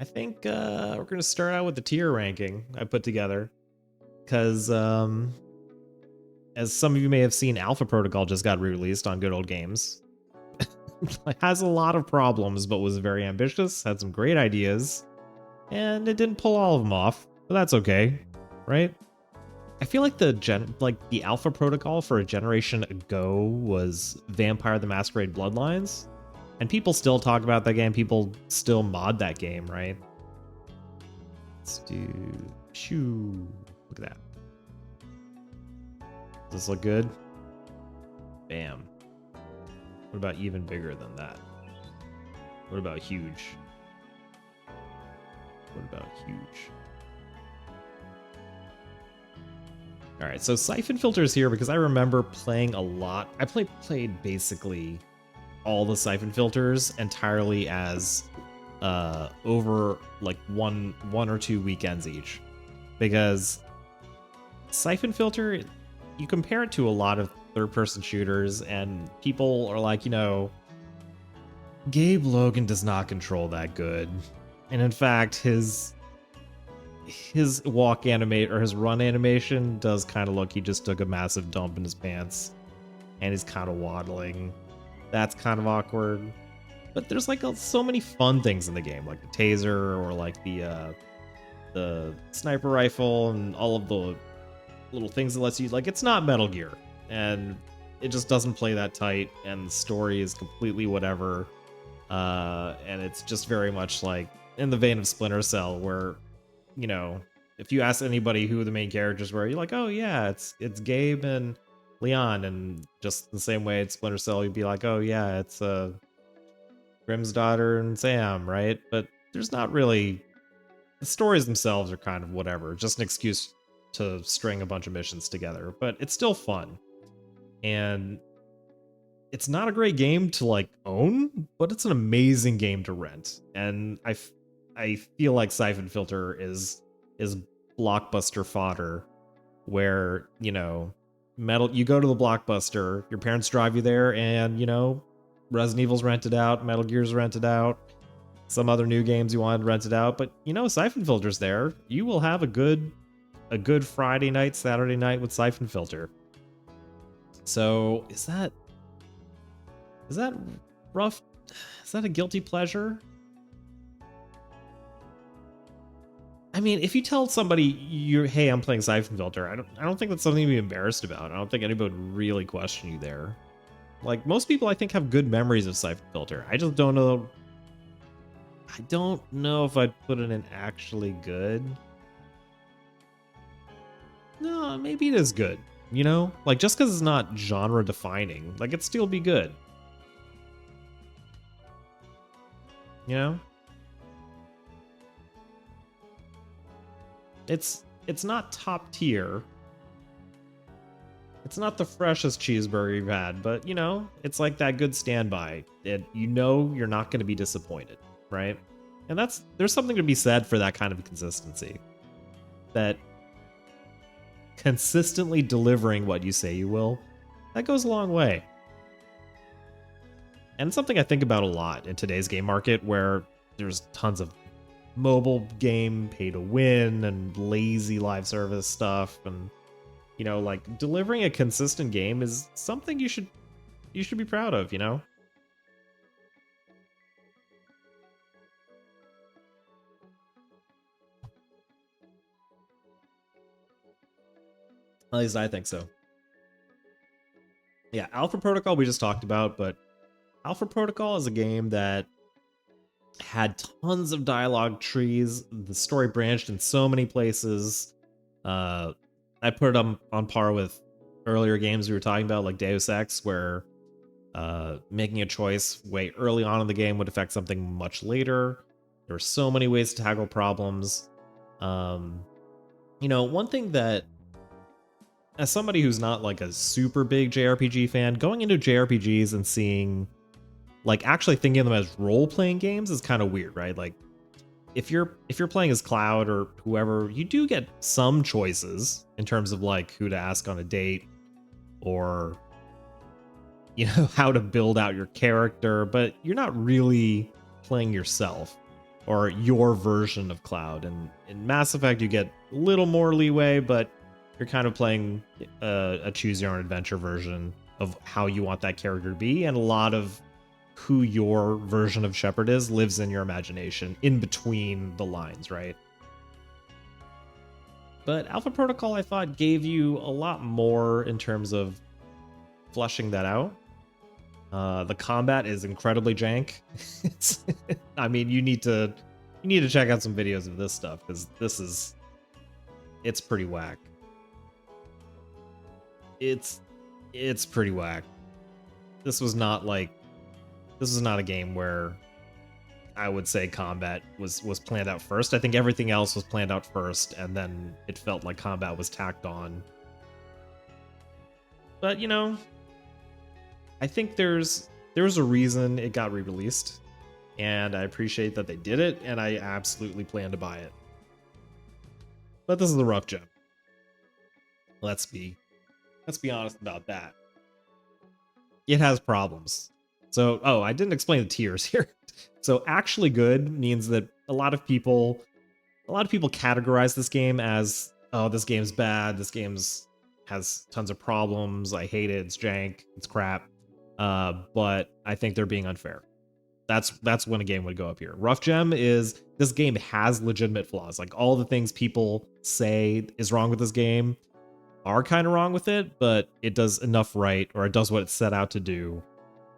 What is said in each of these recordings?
I think we're gonna start out with the tier ranking I put together because, as some of you may have seen, Alpha Protocol just got re-released on Good Old Games. It has a lot of problems, but was very ambitious, had some great ideas, and it didn't pull all of them off. But that's okay, right? I feel like the Alpha Protocol for a generation ago was Vampire the Masquerade Bloodlines, and people still talk about that game. People still mod that game, right? Let's do shoo. Look at that. Does this look good? Bam. What about even bigger than that? What about huge? What about huge? All right, so Siphon Filter is here because I remember playing a lot. I played basically all the Siphon Filters entirely as over like one or two weekends each, because Siphon Filter, you compare it to a lot of third-person shooters, and people are like, Gabe Logan does not control that good, and in fact, his walk animate or his run animation does kind of look he just took a massive dump in his pants, and he's kind of waddling. That's kind of awkward. But there's like so many fun things in the game, like the taser or like the sniper rifle and all of the little things that lets you, like, it's not Metal Gear, and it just doesn't play that tight, and the story is completely whatever, and it's just very much like in the vein of Splinter Cell, where if you ask anybody who the main characters were, you're like, oh yeah, it's Gabe and Leon, and just the same way it's Splinter Cell, you'd be like, oh yeah, it's Grimm's daughter and Sam, right? But there's not really, the stories themselves are kind of whatever, just an excuse to string a bunch of missions together, but it's still fun. And it's not a great game to like own, but it's an amazing game to rent. And I feel like Siphon Filter is blockbuster fodder, where you go to the Blockbuster, your parents drive you there, and Resident Evil's rented out, Metal Gear's rented out, some other new games you wanted rented out, but Siphon Filter's there. You will have a good Friday night, Saturday night with Siphon Filter. So is that rough? Is that a guilty pleasure? I mean, if you tell somebody hey, I'm playing Siphon Filter, I don't think that's something to be embarrassed about. I don't think anybody would really question you there. Like, most people, I think, have good memories of Siphon Filter. I just don't know. I don't know if I'd put it in actually good. No, maybe it is good. Like, just because it's not genre defining, like, it'd still be good. It's not top tier. It's not the freshest cheeseburger you've had, but it's like that good standby. You're not going to be disappointed, right? And there's something to be said for that kind of consistency. That consistently delivering what you say you will, that goes a long way. And it's something I think about a lot in today's game market, where there's tons of mobile game pay to win and lazy live service stuff, and like, delivering a consistent game is something you should be proud of. At least I think so. Yeah, Alpha Protocol we just talked about, but Alpha Protocol is a game that had tons of dialogue trees. The story branched in so many places. I put it on par with earlier games we were talking about, like Deus Ex, where making a choice way early on in the game would affect something much later. There are so many ways to tackle problems. One thing that, as somebody who's not like a super big JRPG fan, going into JRPGs and seeing, like, actually thinking of them as role-playing games is kind of weird, right? Like, if you're playing as Cloud or whoever, you do get some choices in terms of like who to ask on a date, or how to build out your character, but you're not really playing yourself. or your version of Cloud. And in Mass Effect, you get a little more leeway, but you're kind of playing a choose your own adventure version of how you want that character to be. And a lot of who your version of Shepard is lives in your imagination in between the lines, right? But Alpha Protocol, I thought, gave you a lot more in terms of fleshing that out. The combat is incredibly jank. I mean, you need to check out some videos of this stuff, because it's pretty whack. It's pretty whack. This was not a game where I would say combat was planned out first. I think everything else was planned out first, and then it felt like combat was tacked on. But, you know, I think there's a reason it got re-released, and I appreciate that they did it, and I absolutely plan to buy it. But this is a rough gem. Let's be honest about that. It has problems. So, I didn't explain the tiers here. So actually good means that a lot of people categorize this game as, oh, this game's bad, this game's has tons of problems, I hate it, it's jank, it's crap. But I think they're being unfair. That's when a game would go up here. Rough gem is, this game has legitimate flaws. Like, all the things people say is wrong with this game are kind of wrong with it, but it does enough right, or it does what it set out to do,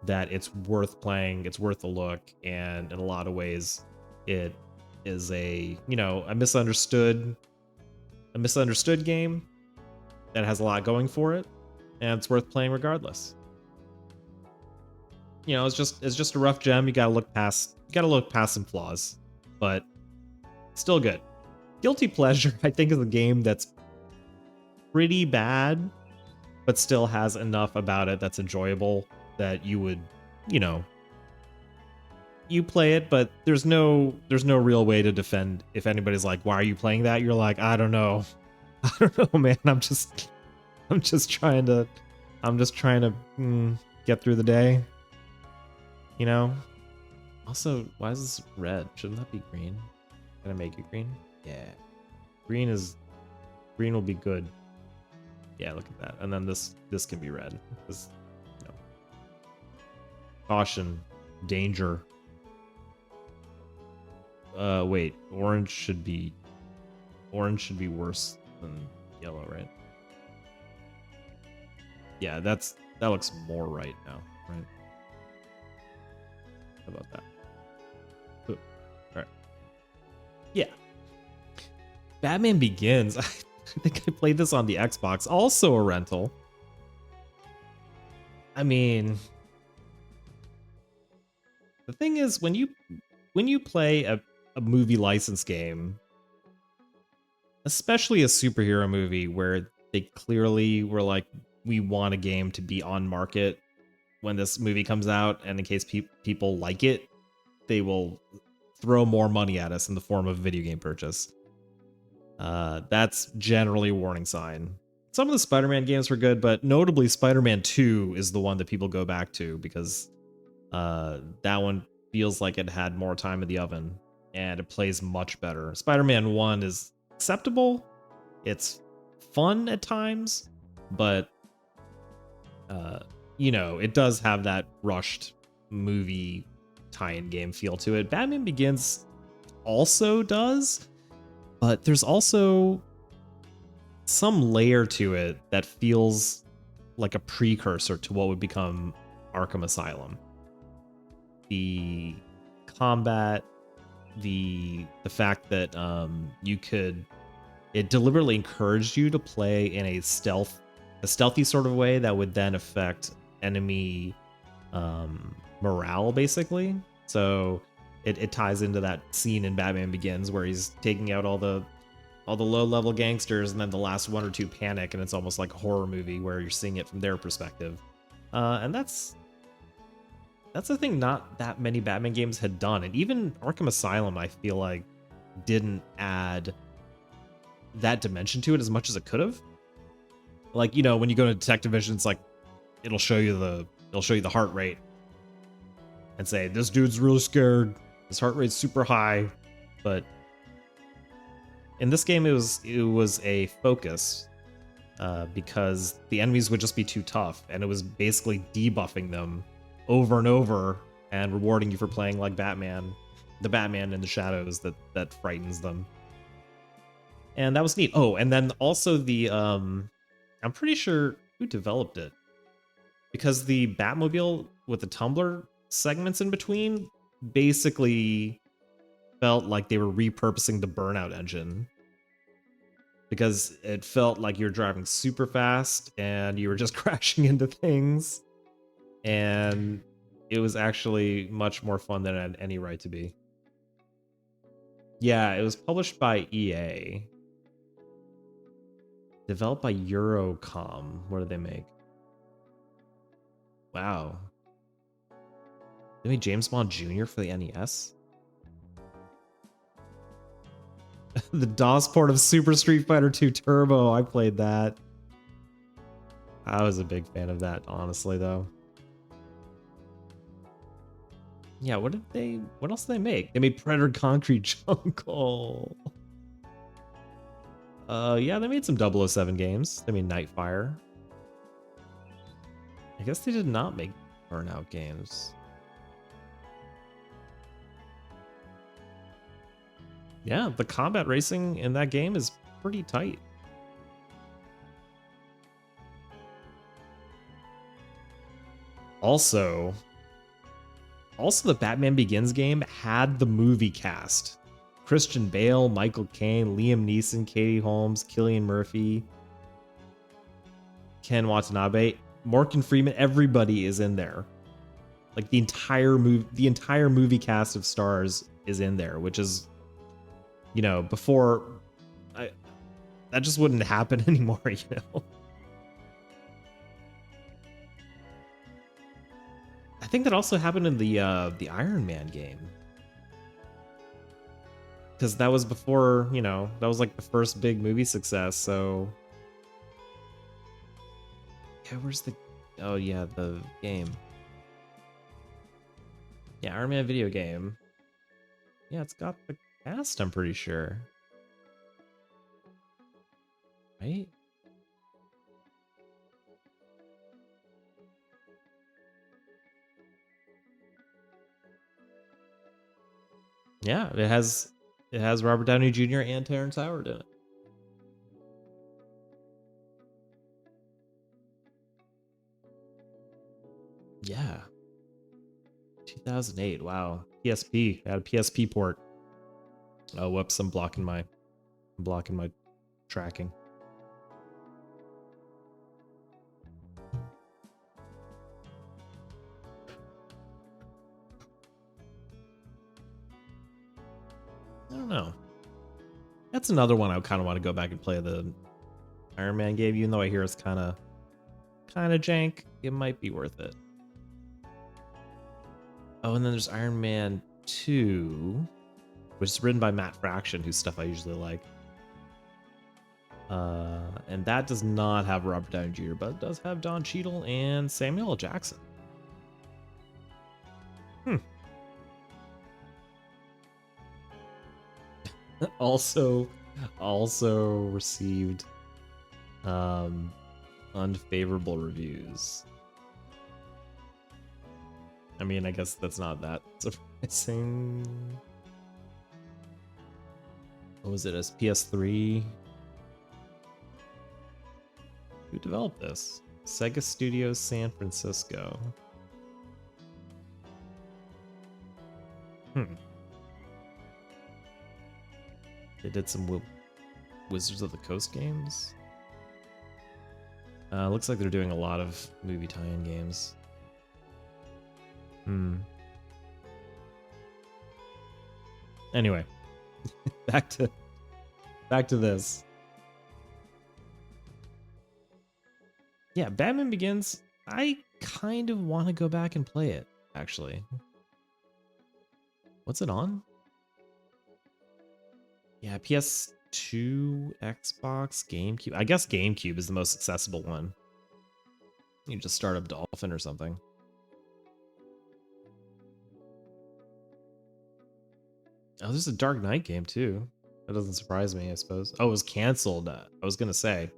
that it's worth playing, it's worth a look, and in a lot of ways, it is a misunderstood game that has a lot going for it, and it's worth playing regardless. You know, it's just a rough gem. You gotta look past some flaws, but still good. Guilty Pleasure, I think, is a game that's pretty bad, but still has enough about it that's enjoyable that you would, you play it, but there's no real way to defend. If anybody's like, why are you playing that? You're like, I don't know, man. I'm just trying to get through the day. You know? Also, why is this red? Shouldn't that be green? Can I make it green? Yeah. Green will be good. Yeah, look at that. And then this can be red. This, caution, danger. Wait, orange should be worse than yellow, right? Yeah, that looks more right now, right? How about that? Ooh. All right. Yeah. Batman Begins. I think I played this on the Xbox, also a rental. I mean, the thing is, when you play a movie license game, especially a superhero movie where they clearly were like, we want a game to be on market when this movie comes out, and in case people like it, they will throw more money at us in the form of a video game purchase. That's generally a warning sign. Some of the Spider-Man games were good, but notably Spider-Man 2 is the one that people go back to, because that one feels like it had more time in the oven, and it plays much better. Spider-Man 1 is acceptable. It's fun at times, but it does have that rushed movie tie-in game feel to it. Batman Begins also does, but there's also some layer to it that feels like a precursor to what would become Arkham Asylum. The combat, the fact that it deliberately encouraged you to play in a stealthy sort of way that would then affect enemy morale, basically. So it ties into that scene in Batman Begins where he's taking out all the low-level gangsters, and then the last one or two panic, and it's almost like a horror movie where you're seeing it from their perspective. And that's the thing not that many Batman games had done. And even Arkham Asylum, I feel like, didn't add that dimension to it as much as it could have. Like, when you go to Detective Vision, it's like it'll show you the heart rate and say, this dude's really scared, his heart rate's super high, but in this game it was a focus because the enemies would just be too tough, and it was basically debuffing them over and over and rewarding you for playing like Batman, the Batman in the shadows that frightens them. And that was neat. Oh, and then also the I'm pretty sure who developed it, because the Batmobile with the tumbler segments in between basically felt like they were repurposing the Burnout engine, because it felt like you were driving super fast and you were just crashing into things, and it was actually much more fun than it had any right to be. Yeah, it was published by EA. Developed by Eurocom. What did they make? Wow. They made James Bond Jr. for the NES? The DOS port of Super Street Fighter 2 Turbo. I played that. I was a big fan of that, honestly, though. Yeah, what else did they make? They made Predator Concrete Jungle. Yeah, they made some 007 games. They made Nightfire. I guess they did not make Burnout games. Yeah, the combat racing in that game is pretty tight. Also, the Batman Begins game had the movie cast. Christian Bale, Michael Caine, Liam Neeson, Katie Holmes, Cillian Murphy, Ken Watanabe, Morgan Freeman, everybody is in there. Like the entire movie cast of stars is in there, which is, you know, before that just wouldn't happen anymore, you know. I think that also happened in the Iron Man game, because that was before, you know, that was like the first big movie success. So yeah, where's the, oh yeah, the game. Yeah, Iron Man video game. Yeah, it's got the cast, I'm pretty sure. Right? Yeah, it has Robert Downey Jr. and Terrence Howard in it. Yeah. 2008. Wow. PSP. I had a PSP port. Oh, whoops, I'm blocking my tracking. I don't know. That's another one I kind of want to go back and play, the Iron Man game, even though I hear it's kind of jank. It might be worth it. Oh, and then there's Iron Man 2, which is written by Matt Fraction, whose stuff I usually like. And that does not have Robert Downey Jr., but it does have Don Cheadle and Samuel L. Jackson. also received unfavorable reviews. I mean, I guess that's not that surprising. What was it, as PS3? Who developed this? Sega Studios San Francisco. They did some Wizards of the Coast games. Looks like they're doing a lot of movie tie-in games. Anyway, back to this. Yeah, Batman Begins. I kind of want to go back and play it, actually. What's it on? Yeah, PS2, Xbox, GameCube. I guess GameCube is the most accessible one. You just start up Dolphin or something. Oh, there's a Dark Knight game too. That doesn't surprise me, I suppose. Oh, it was canceled. I was gonna say.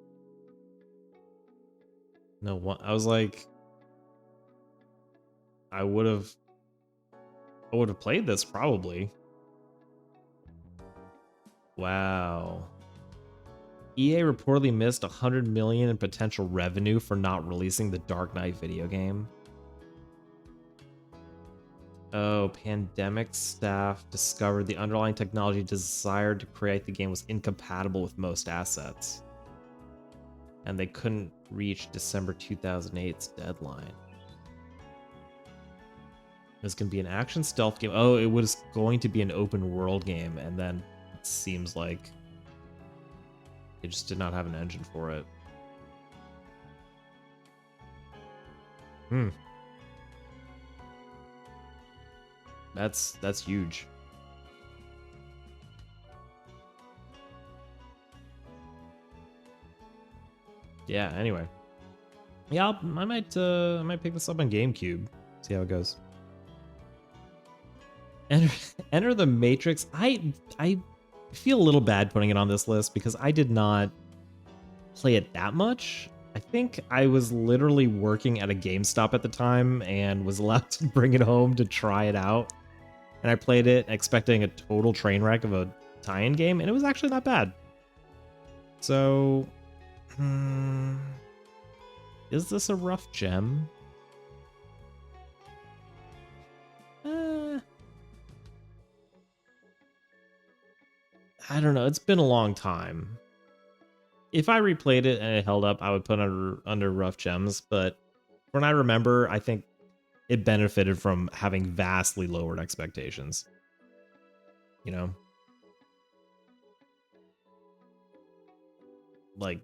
No, what? I was like, I would have, I would have played this probably. Wow. EA reportedly missed 100 million in potential revenue for not releasing the Dark Knight video game. Oh, Pandemic staff discovered the underlying technology desired to create the game was incompatible with most assets. And they couldn't reach December 2008's deadline. It was going to be an action stealth game. Oh, it was going to be an open world game, and then it seems like they just did not have an engine for it. That's huge. Yeah, anyway. Yeah, I might pick this up on GameCube. See how it goes. Enter the Matrix. I feel a little bad putting it on this list because I did not play it that much. I think I was literally working at a GameStop at the time and was allowed to bring it home to try it out. And I played it expecting a total train wreck of a tie-in game, and it was actually not bad. So, is this a rough gem? I don't know. It's been a long time. If I replayed it and it held up, I would put it under rough gems. But when I remember, I think it benefited from having vastly lowered expectations. You know? Like,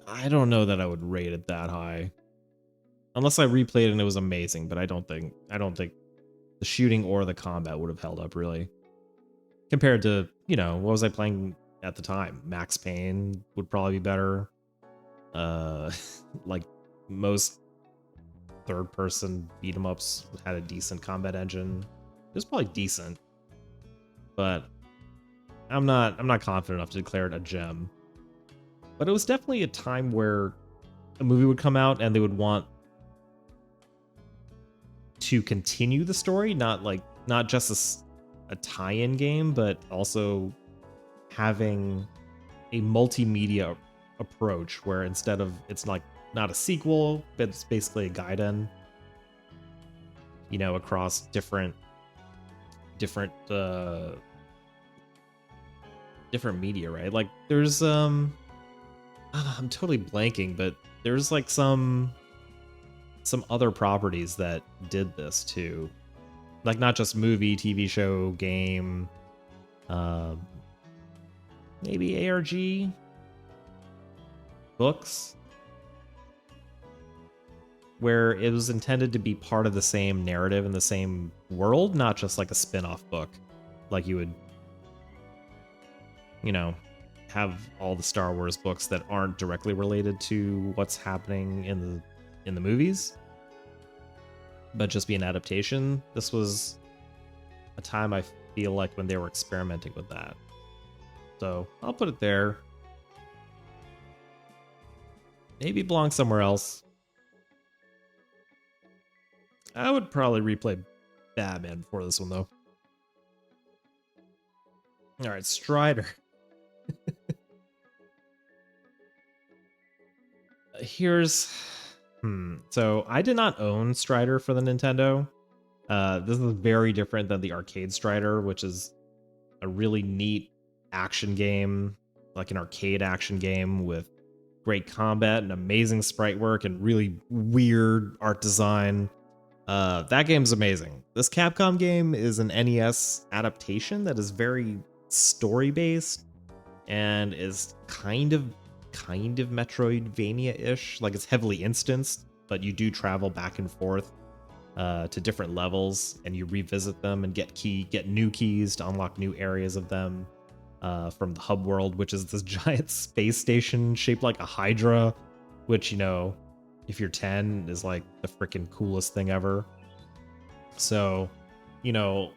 I don't know that I would rate it that high. Unless I replayed it and it was amazing, but I don't think the shooting or the combat would have held up really. Compared to, you know, what was I playing at the time? Max Payne would probably be better. Like most third person beat 'em ups had a decent combat engine. It was probably decent. But I'm not confident enough to declare it a gem. But it was definitely a time where a movie would come out and they would want to continue the story, not just a tie-in game, but also having a multimedia approach where instead of it's like not a sequel, but it's basically a gaiden, you know, across different media, right? Like there's I'm totally blanking, but there's like some other properties that did this too. Like not just movie, TV show, game, maybe ARG, books, where it was intended to be part of the same narrative in the same world, not just like a spin-off book, like you would, you know, have all the Star Wars books that aren't directly related to what's happening in the movies, but just be an adaptation. This was a time I feel like when they were experimenting with that. So I'll put it there. Maybe it belongs somewhere else. I would probably replay Batman before this one, though. All right, Strider. Here's... So I did not own Strider for the Nintendo. This is very different than the arcade Strider, which is a really neat action game, like an arcade action game with great combat and amazing sprite work and really weird art design. That game's amazing. This Capcom game is an NES adaptation that is very story-based and is kind of Metroidvania-ish. Like it's heavily instanced, but you do travel back and forth to different levels, and you revisit them and get new keys to unlock new areas of them from the hub world, which is this giant space station shaped like a Hydra, which, you know, if you're 10 is like the freaking coolest thing ever. So, you know,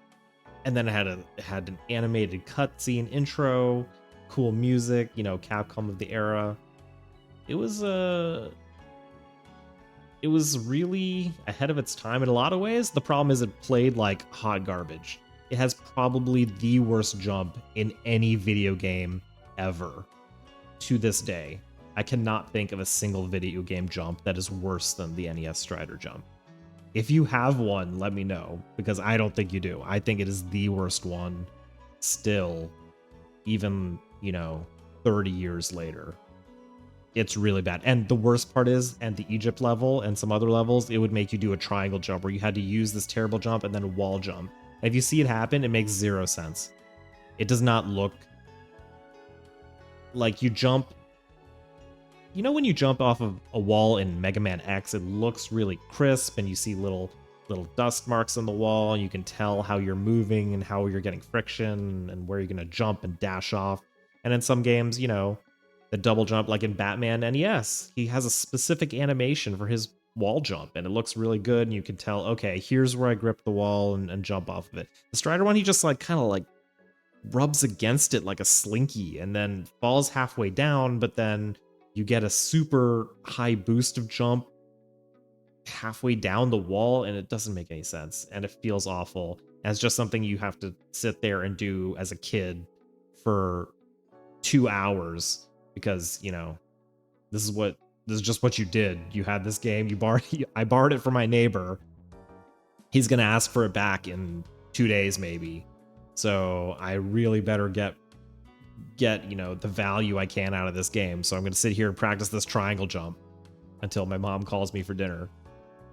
and then it had an animated cutscene intro, cool music, you know, Capcom of the era. It was it was really ahead of its time in a lot of ways. The problem is it played like hot garbage. It has probably the worst jump in any video game ever to this day. I cannot think of a single video game jump that is worse than the NES Strider jump. If you have one, let me know, because I don't think you do. I think it is the worst one still, even, you know, 30 years later. It's really bad. And the worst part is, and the Egypt level and some other levels, it would make you do a triangle jump where you had to use this terrible jump and then a wall jump. And if you see it happen, it makes zero sense. It does not look like you jump. You know, when you jump off of a wall in Mega Man X, it looks really crisp and you see little dust marks on the wall, and you can tell how you're moving and how you're getting friction and where you're going to jump and dash off. And in some games, you know, the double jump, like in Batman NES, he has a specific animation for his wall jump, and it looks really good, and you can tell, okay, here's where I grip the wall and jump off of it. The Strider one, he just like kind of like rubs against it like a slinky and then falls halfway down, but then you get a super high boost of jump halfway down the wall, and it doesn't make any sense, and it feels awful. And it's just something you have to sit there and do as a kid for 2 hours because, you know, this is just what you did. You had this game, I borrowed it from my neighbor. He's gonna ask for it back in 2 days maybe. So I really better get, you know, the value I can out of this game. So I'm going to sit here and practice this triangle jump until my mom calls me for dinner.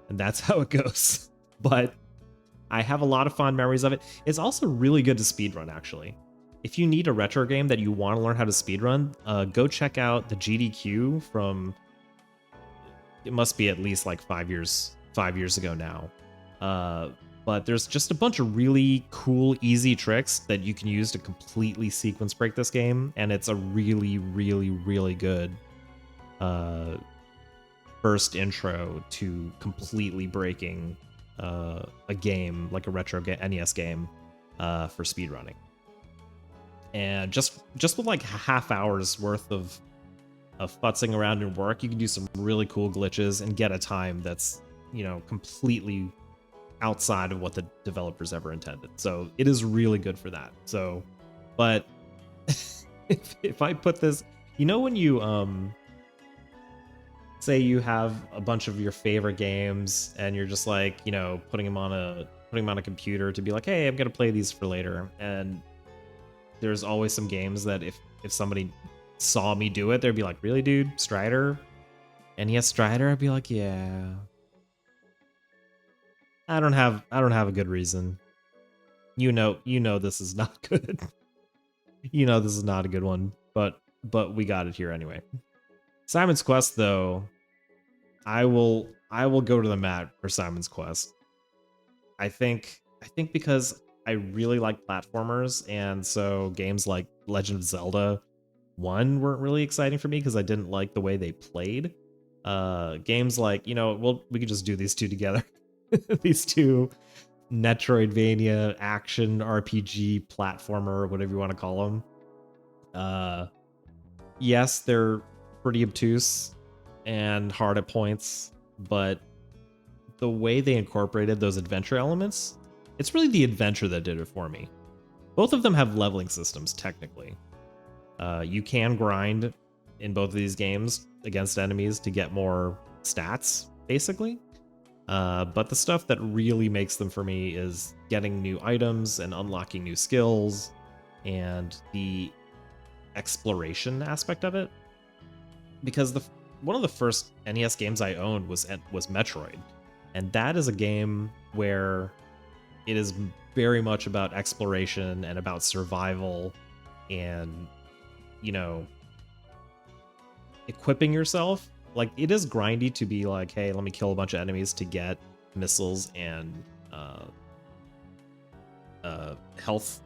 And that's how it goes. But I have a lot of fond memories of it. It's also really good to speedrun, actually. If you need a retro game that you want to learn how to speedrun, go check out the GDQ from, it must be at least like 5 years ago now. But there's just a bunch of really cool, easy tricks that you can use to completely sequence break this game, and it's a really, really, really good first intro to completely breaking a game, like a retro NES game, for speedrunning. And just with like half hour's worth of futzing around and work, you can do some really cool glitches and get a time that's, you know, completely outside of what the developers ever intended. So it is really good for that. So, but if I put this, you know, when you say you have a bunch of your favorite games and you're just like, you know, putting them on a computer to be like, hey, I'm gonna play these for later. And there's always some games that if somebody saw me do it, they'd be like, really, dude, Strider? NES Strider? I'd be like, yeah. I don't have a good reason. You know this is not good. You know this is not a good one, but we got it here anyway. Simon's Quest, though, I will go to the mat for Simon's Quest. I think because I really like platformers, and so games like Legend of Zelda 1 weren't really exciting for me because I didn't like the way they played. Games like, you know, we could just do these two together. These two Metroidvania action RPG platformer, whatever you want to call them. Yes, they're pretty obtuse and hard at points, but the way they incorporated those adventure elements, it's really the adventure that did it for me. Both of them have leveling systems, technically. You can grind in both of these games against enemies to get more stats, basically. But the stuff that really makes them for me is getting new items and unlocking new skills and the exploration aspect of it. Because one of the first NES games I owned was Metroid. And that is a game where it is very much about exploration and about survival and, you know, equipping yourself. Like, it is grindy to be like, hey, let me kill a bunch of enemies to get missiles and health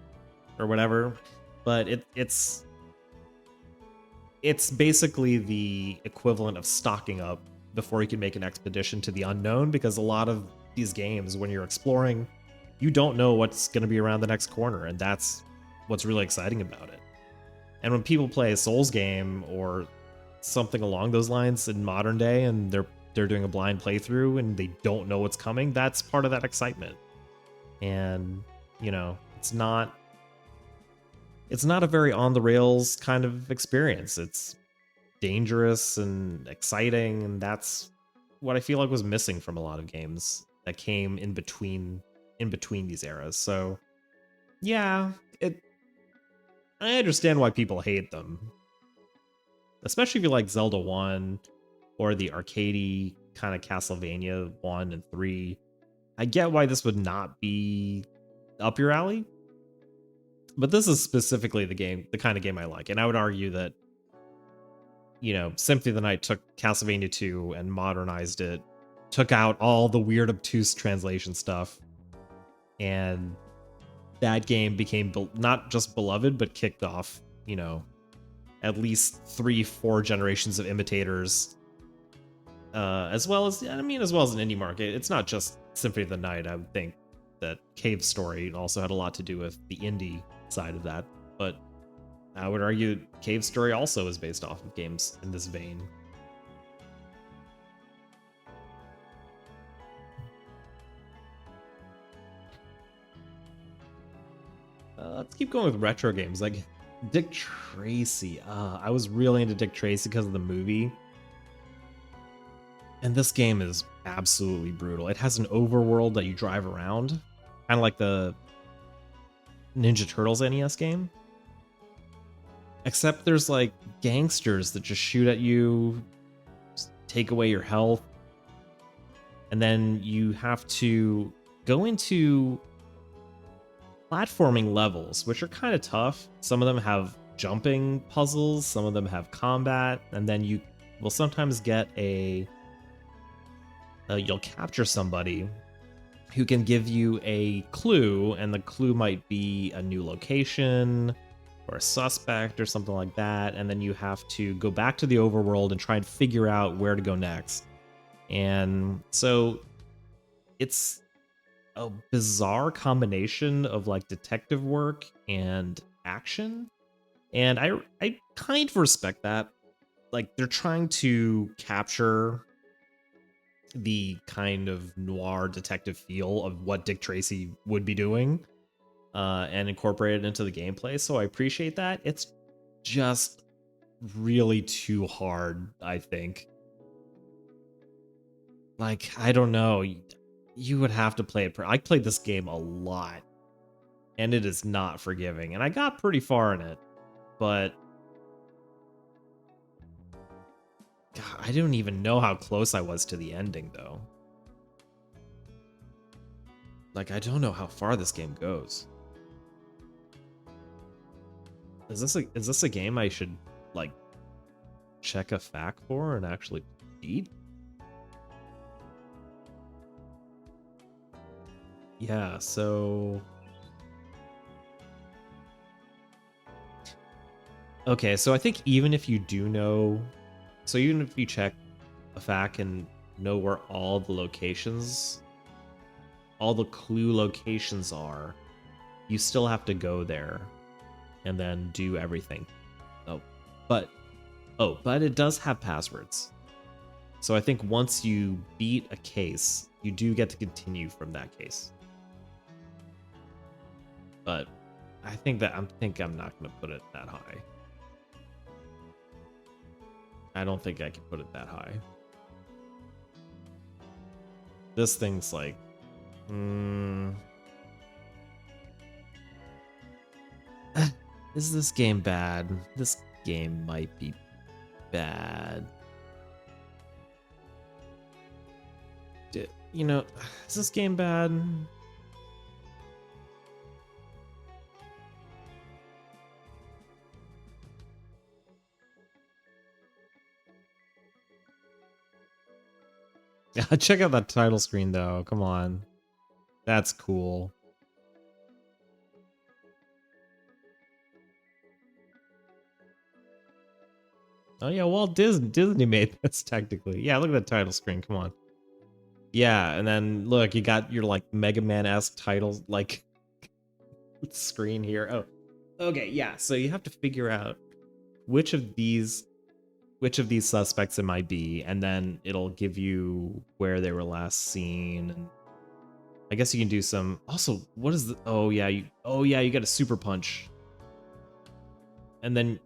or whatever. But it's basically the equivalent of stocking up before you can make an expedition to the unknown, because a lot of these games, when you're exploring, you don't know what's going to be around the next corner, and that's what's really exciting about it. And when people play a Souls game or something along those lines in modern day, and they're doing a blind playthrough and they don't know what's coming, that's part of that excitement. And you know, it's not a very on the rails kind of experience. It's dangerous and exciting, and that's what I feel like was missing from a lot of games that came in between these eras. So yeah, it I understand why people hate them, especially if you like Zelda 1 or the arcadey kind of Castlevania 1 and 3. I get why this would not be up your alley, but this is specifically the kind of game I like. And I would argue that, you know, Symphony of the Night took Castlevania 2 and modernized it, took out all the weird, obtuse translation stuff, and that game became not just beloved, but kicked off, you know, at least 3-4 generations of imitators, as well as, I mean, as well as an indie market. It's not just Symphony of the Night. I would think that Cave Story also had a lot to do with the indie side of that, but I would argue Cave Story also is based off of games in this vein. Let's keep going with retro games like Dick Tracy. I was really into Dick Tracy because of the movie. And this game is absolutely brutal. It has an overworld that you drive around, kind of like the Ninja Turtles NES game. Except there's like gangsters that just shoot at you, take away your health, and then you have to go into platforming levels, which are kind of tough. Some of them have jumping puzzles, some of them have combat, and then you will sometimes get you'll capture somebody who can give you a clue, and the clue might be a new location or a suspect or something like that, and then you have to go back to the overworld and try and figure out where to go next. And so it's a bizarre combination of like detective work and action, and I kind of respect that. Like, they're trying to capture the kind of noir detective feel of what Dick Tracy would be doing, and incorporate it into the gameplay, so I appreciate that. It's just really too hard, I think. Like, I don't know, you would have to play it. I played this game a lot, and it is not forgiving, and I got pretty far in it, but God, I don't even know how close I was to the ending, though. Like, I don't know how far this game goes. Is this a game I should, like, check a fact for and actually beat? Yeah, so... Okay, so I think even if you do know... So even if you check a fact and know where all the locations, all the clue locations are, you still have to go there and then do everything. But it does have passwords. So I think once you beat a case, you do get to continue from that case. But I think I'm not going to put it that high. I don't think I can put it that high. This thing's like, is this game bad? This game might be bad. You know, is this game bad? Yeah, check out that title screen though. Come on. That's cool. Oh yeah, Walt Disney made this technically. Yeah, look at that title screen. Come on. Yeah, and then look, you got your like Mega Man-esque titles like screen here. Oh, okay, yeah. So you have to figure out which of these suspects it might be, and then it'll give you where they were last seen. And I guess you can do some. Also, what is the? Oh yeah, you got a super punch, and then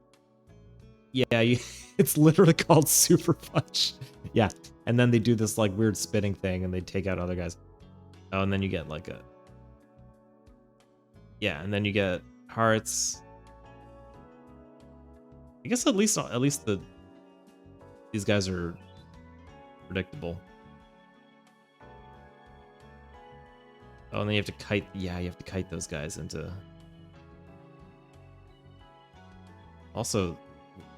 yeah, it's literally called super punch. Yeah, and then they do this like weird spinning thing, and they take out other guys. Oh, and then you get like a and then you get hearts. I guess at least these guys are predictable. Oh, and then you have to kite. Yeah, you have to kite those guys into. Also,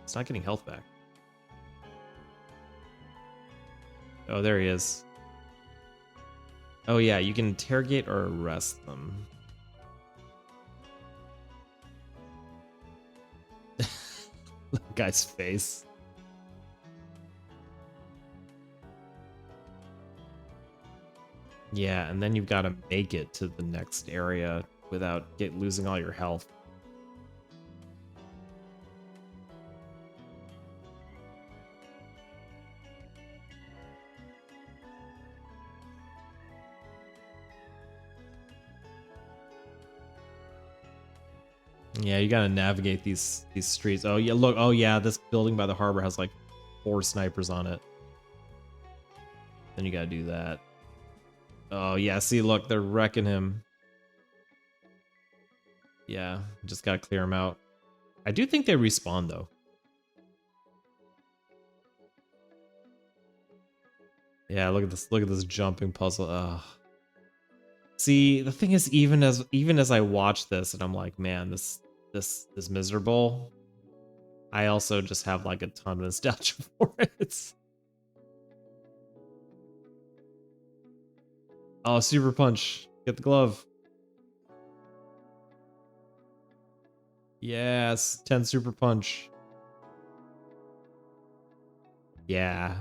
it's not getting health back. Oh, there he is. Oh yeah, you can interrogate or arrest them. That guy's face. Yeah, and then you've got to make it to the next area without losing all your health. Yeah, you gotta navigate these streets. Oh yeah, look. Oh yeah, this building by the harbor has like 4 snipers on it. Then you gotta do that. Oh yeah, see, look, they're wrecking him. Yeah, just gotta clear him out. I do think they respawn though. Yeah, look at this. Look at this jumping puzzle. Ugh. See, the thing is, even as I watch this, and I'm like, man, this is miserable. I also just have like a ton of nostalgia for it. Oh, super punch! Get the glove. Yes, 10 super punch. Yeah.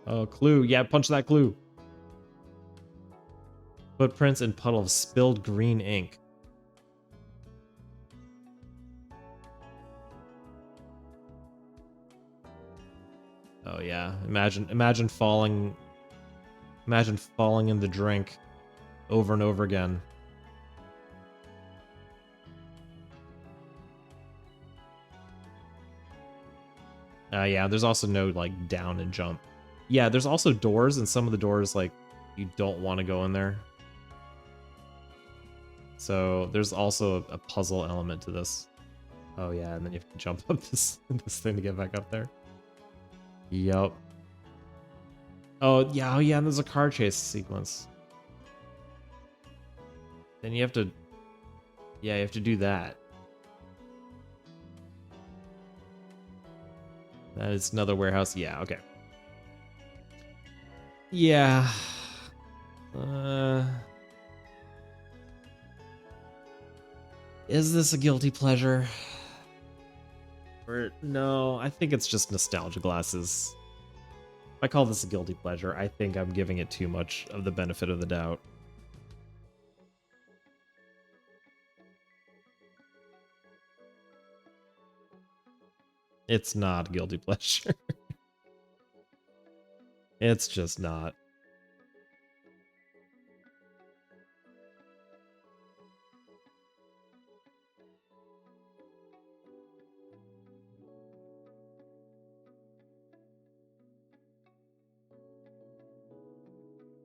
Oh, clue. Yeah, punch that clue. Footprints and puddle of spilled green ink. Oh yeah. Imagine falling in the drink over and over again. Yeah, there's also no like down and jump. Yeah, there's also doors, and some of the doors like you don't want to go in there. So there's also a puzzle element to this. Oh yeah, and then you have to jump up this thing to get back up there. Yup. Oh yeah, and there's a car chase sequence. Then you have to do that. That is another warehouse. Yeah, okay. Yeah. Is this a guilty pleasure? Or no, I think it's just nostalgia glasses. If I call this a guilty pleasure, I think I'm giving it too much of the benefit of the doubt. It's not guilty pleasure. It's just not.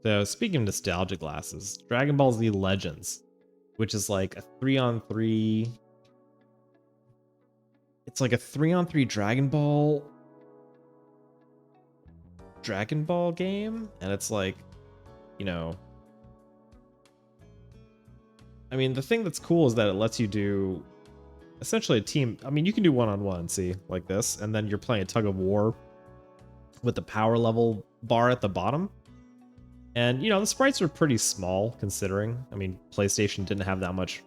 So speaking of nostalgia glasses, Dragon Ball Z Legends, which is like a 3-on-3. It's like a 3-on-3 Dragon Ball game, and it's like, you know, I mean, the thing that's cool is that it lets you do essentially a team. I mean, you can do one-on-one, see, like this, and then you're playing a tug of war with the power level bar at the bottom. And, you know, the sprites are pretty small considering. I mean, PlayStation didn't have that much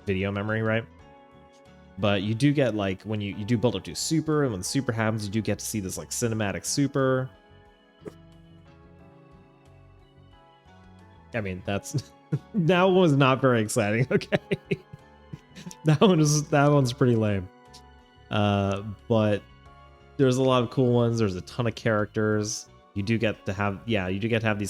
video memory, right? But you do get like when you do build up to super, and when the super happens, you do get to see this like cinematic super. I mean, that's that one was not very exciting. Okay, that one's pretty lame. But there's a lot of cool ones. There's a ton of characters. You do get to have these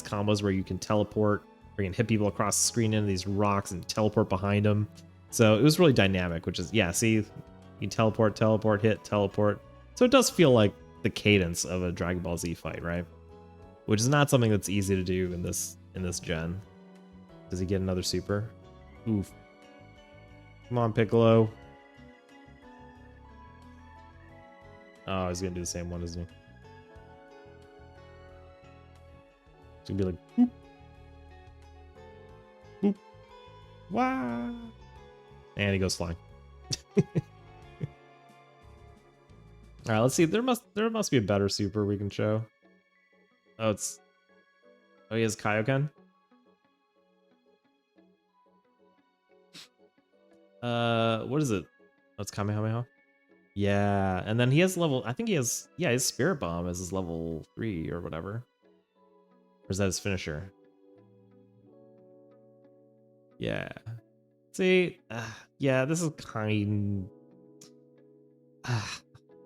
combos where you can teleport, where you can hit people across the screen into these rocks and teleport behind them. So it was really dynamic, which is see, you can teleport, hit, teleport. So it does feel like the cadence of a Dragon Ball Z fight, right? Which is not something that's easy to do in this gen. Does he get another super? Oof. Come on, Piccolo. Oh, he's gonna do the same one, isn't he? It's gonna be like boop. Boop. Wow. And he goes flying. Alright, let's see. There must be a better super we can show. Oh, he has Kaioken? What is it? Oh, it's Kamehameha? Yeah, and then he has his Spirit Bomb as his level 3 or whatever. Or is that his finisher? Yeah. See, yeah, this is kind...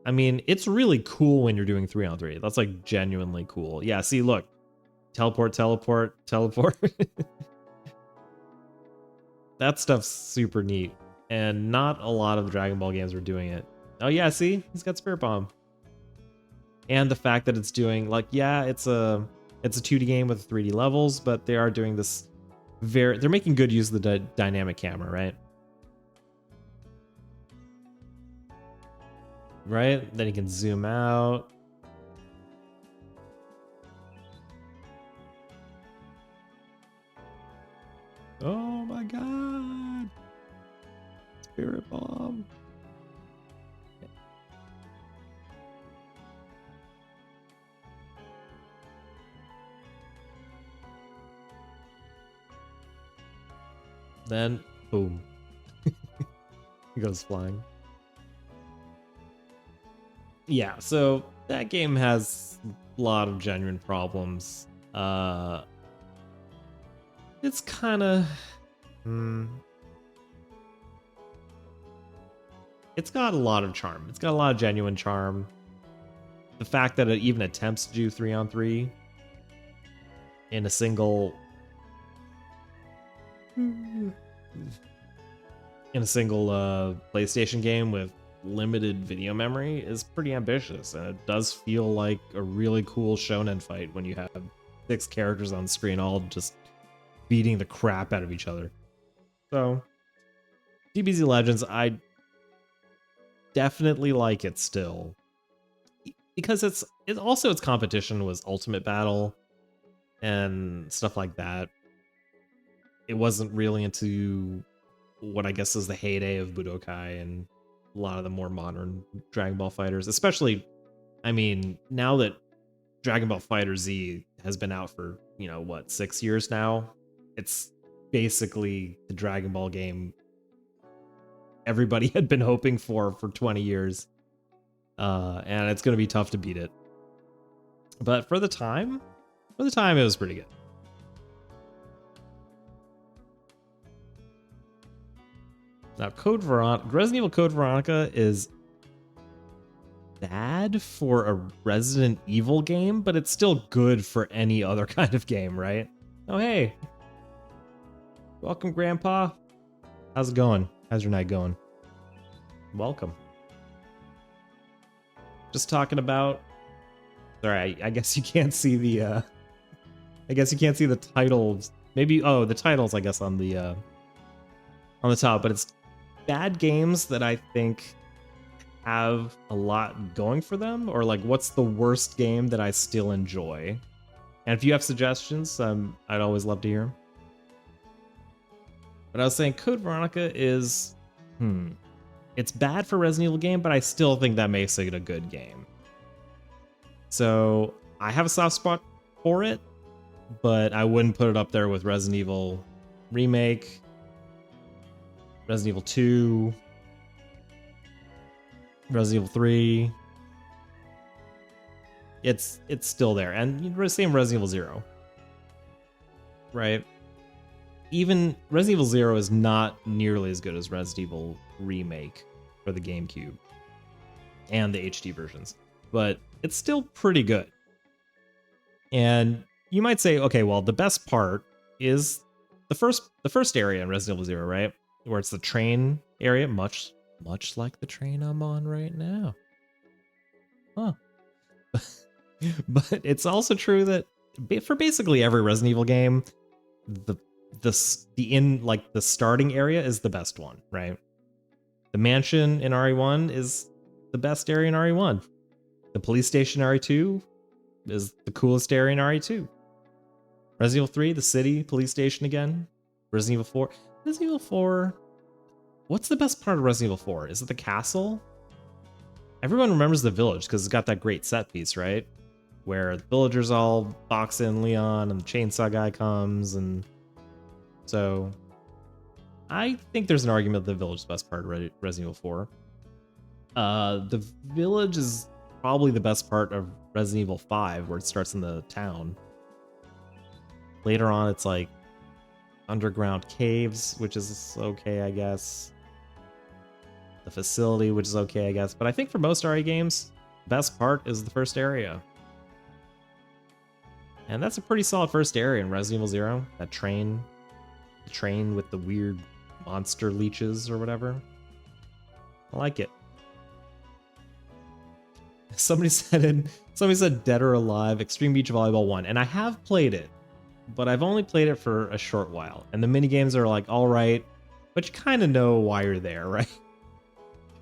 I mean, it's really cool when you're doing 3-on-3. That's like genuinely cool. Yeah, see, look. Teleport, teleport, teleport. That stuff's super neat. And not a lot of Dragon Ball games are doing it. Oh yeah, see? He's got Spirit Bomb. And the fact that it's doing, like, yeah, it's a 2D game with 3D levels, but they are doing this they're making good use of the dynamic camera, right? Right? Then you can zoom out. Oh my god! Spirit Bomb. Then, boom. He goes flying. Yeah, so that game has a lot of genuine problems. It's kind of... It's got a lot of charm. It's got a lot of genuine charm. The fact that it even attempts to do 3-on-3 in a single... PlayStation game with limited video memory is pretty ambitious, and it does feel like a really cool shonen fight when you have 6 characters on screen all just beating the crap out of each other. So, DBZ Legends, I definitely like it still, because its competition was Ultimate Battle and stuff like that. It wasn't really into what I guess is the heyday of Budokai and a lot of the more modern Dragon Ball fighters, especially, I mean, now that Dragon Ball FighterZ has been out for, 6 years now, it's basically the Dragon Ball game everybody had been hoping for 20 years. And it's going to be tough to beat it. But for the time, it was pretty good. Now, Resident Evil Code Veronica is bad for a Resident Evil game, but it's still good for any other kind of game, right? Oh, hey. Welcome, Grandpa. How's it going? How's your night going? Welcome. Just talking about... Sorry, I guess you can't see the... I guess you can't see the titles. Maybe... Oh, the titles, I guess, on the top, but it's bad games that I think have a lot going for them, or like what's the worst game that I still enjoy. And if you have suggestions, I'd always love to hear them. But I was saying Code Veronica is it's bad for Resident Evil game, but I still think that makes it a good game. So I have a soft spot for it, but I wouldn't put it up there with Resident Evil Remake, Resident Evil 2, Resident Evil 3. It's still there. And same Resident Evil 0. Right? Even Resident Evil 0 is not nearly as good as Resident Evil Remake for the GameCube and the HD versions, but it's still pretty good. And you might say, okay, well, the best part is the first area in Resident Evil 0, right? Where it's the train area, much like the train I'm on right now. Huh. But it's also true that for basically every Resident Evil game, the starting area is the best one, right? The mansion in RE1 is the best area in RE1. The police station in RE2 is the coolest area in RE2. Resident Evil 3, the city, police station again. Resident Evil 4. Resident Evil 4. What's the best part of Resident Evil 4? Is it the castle? Everyone remembers the village because it's got that great set piece, right? Where the villagers all box in Leon and the chainsaw guy comes, and so I think there's an argument that the village is the best part of Resident Evil 4. The village is probably the best part of Resident Evil 5, where it starts in the town. Later on, it's like underground caves, which is okay, I guess. The facility, which is okay, I guess. But I think for most RE games, the best part is the first area. And that's a pretty solid first area in Resident Evil 0. That train. The train with the weird monster leeches or whatever. I like it. Somebody said Dead or Alive Extreme Beach Volleyball 1. And I have played it, but I've only played it for a short while. And the minigames are like, all right, but you kind of know why you're there, right?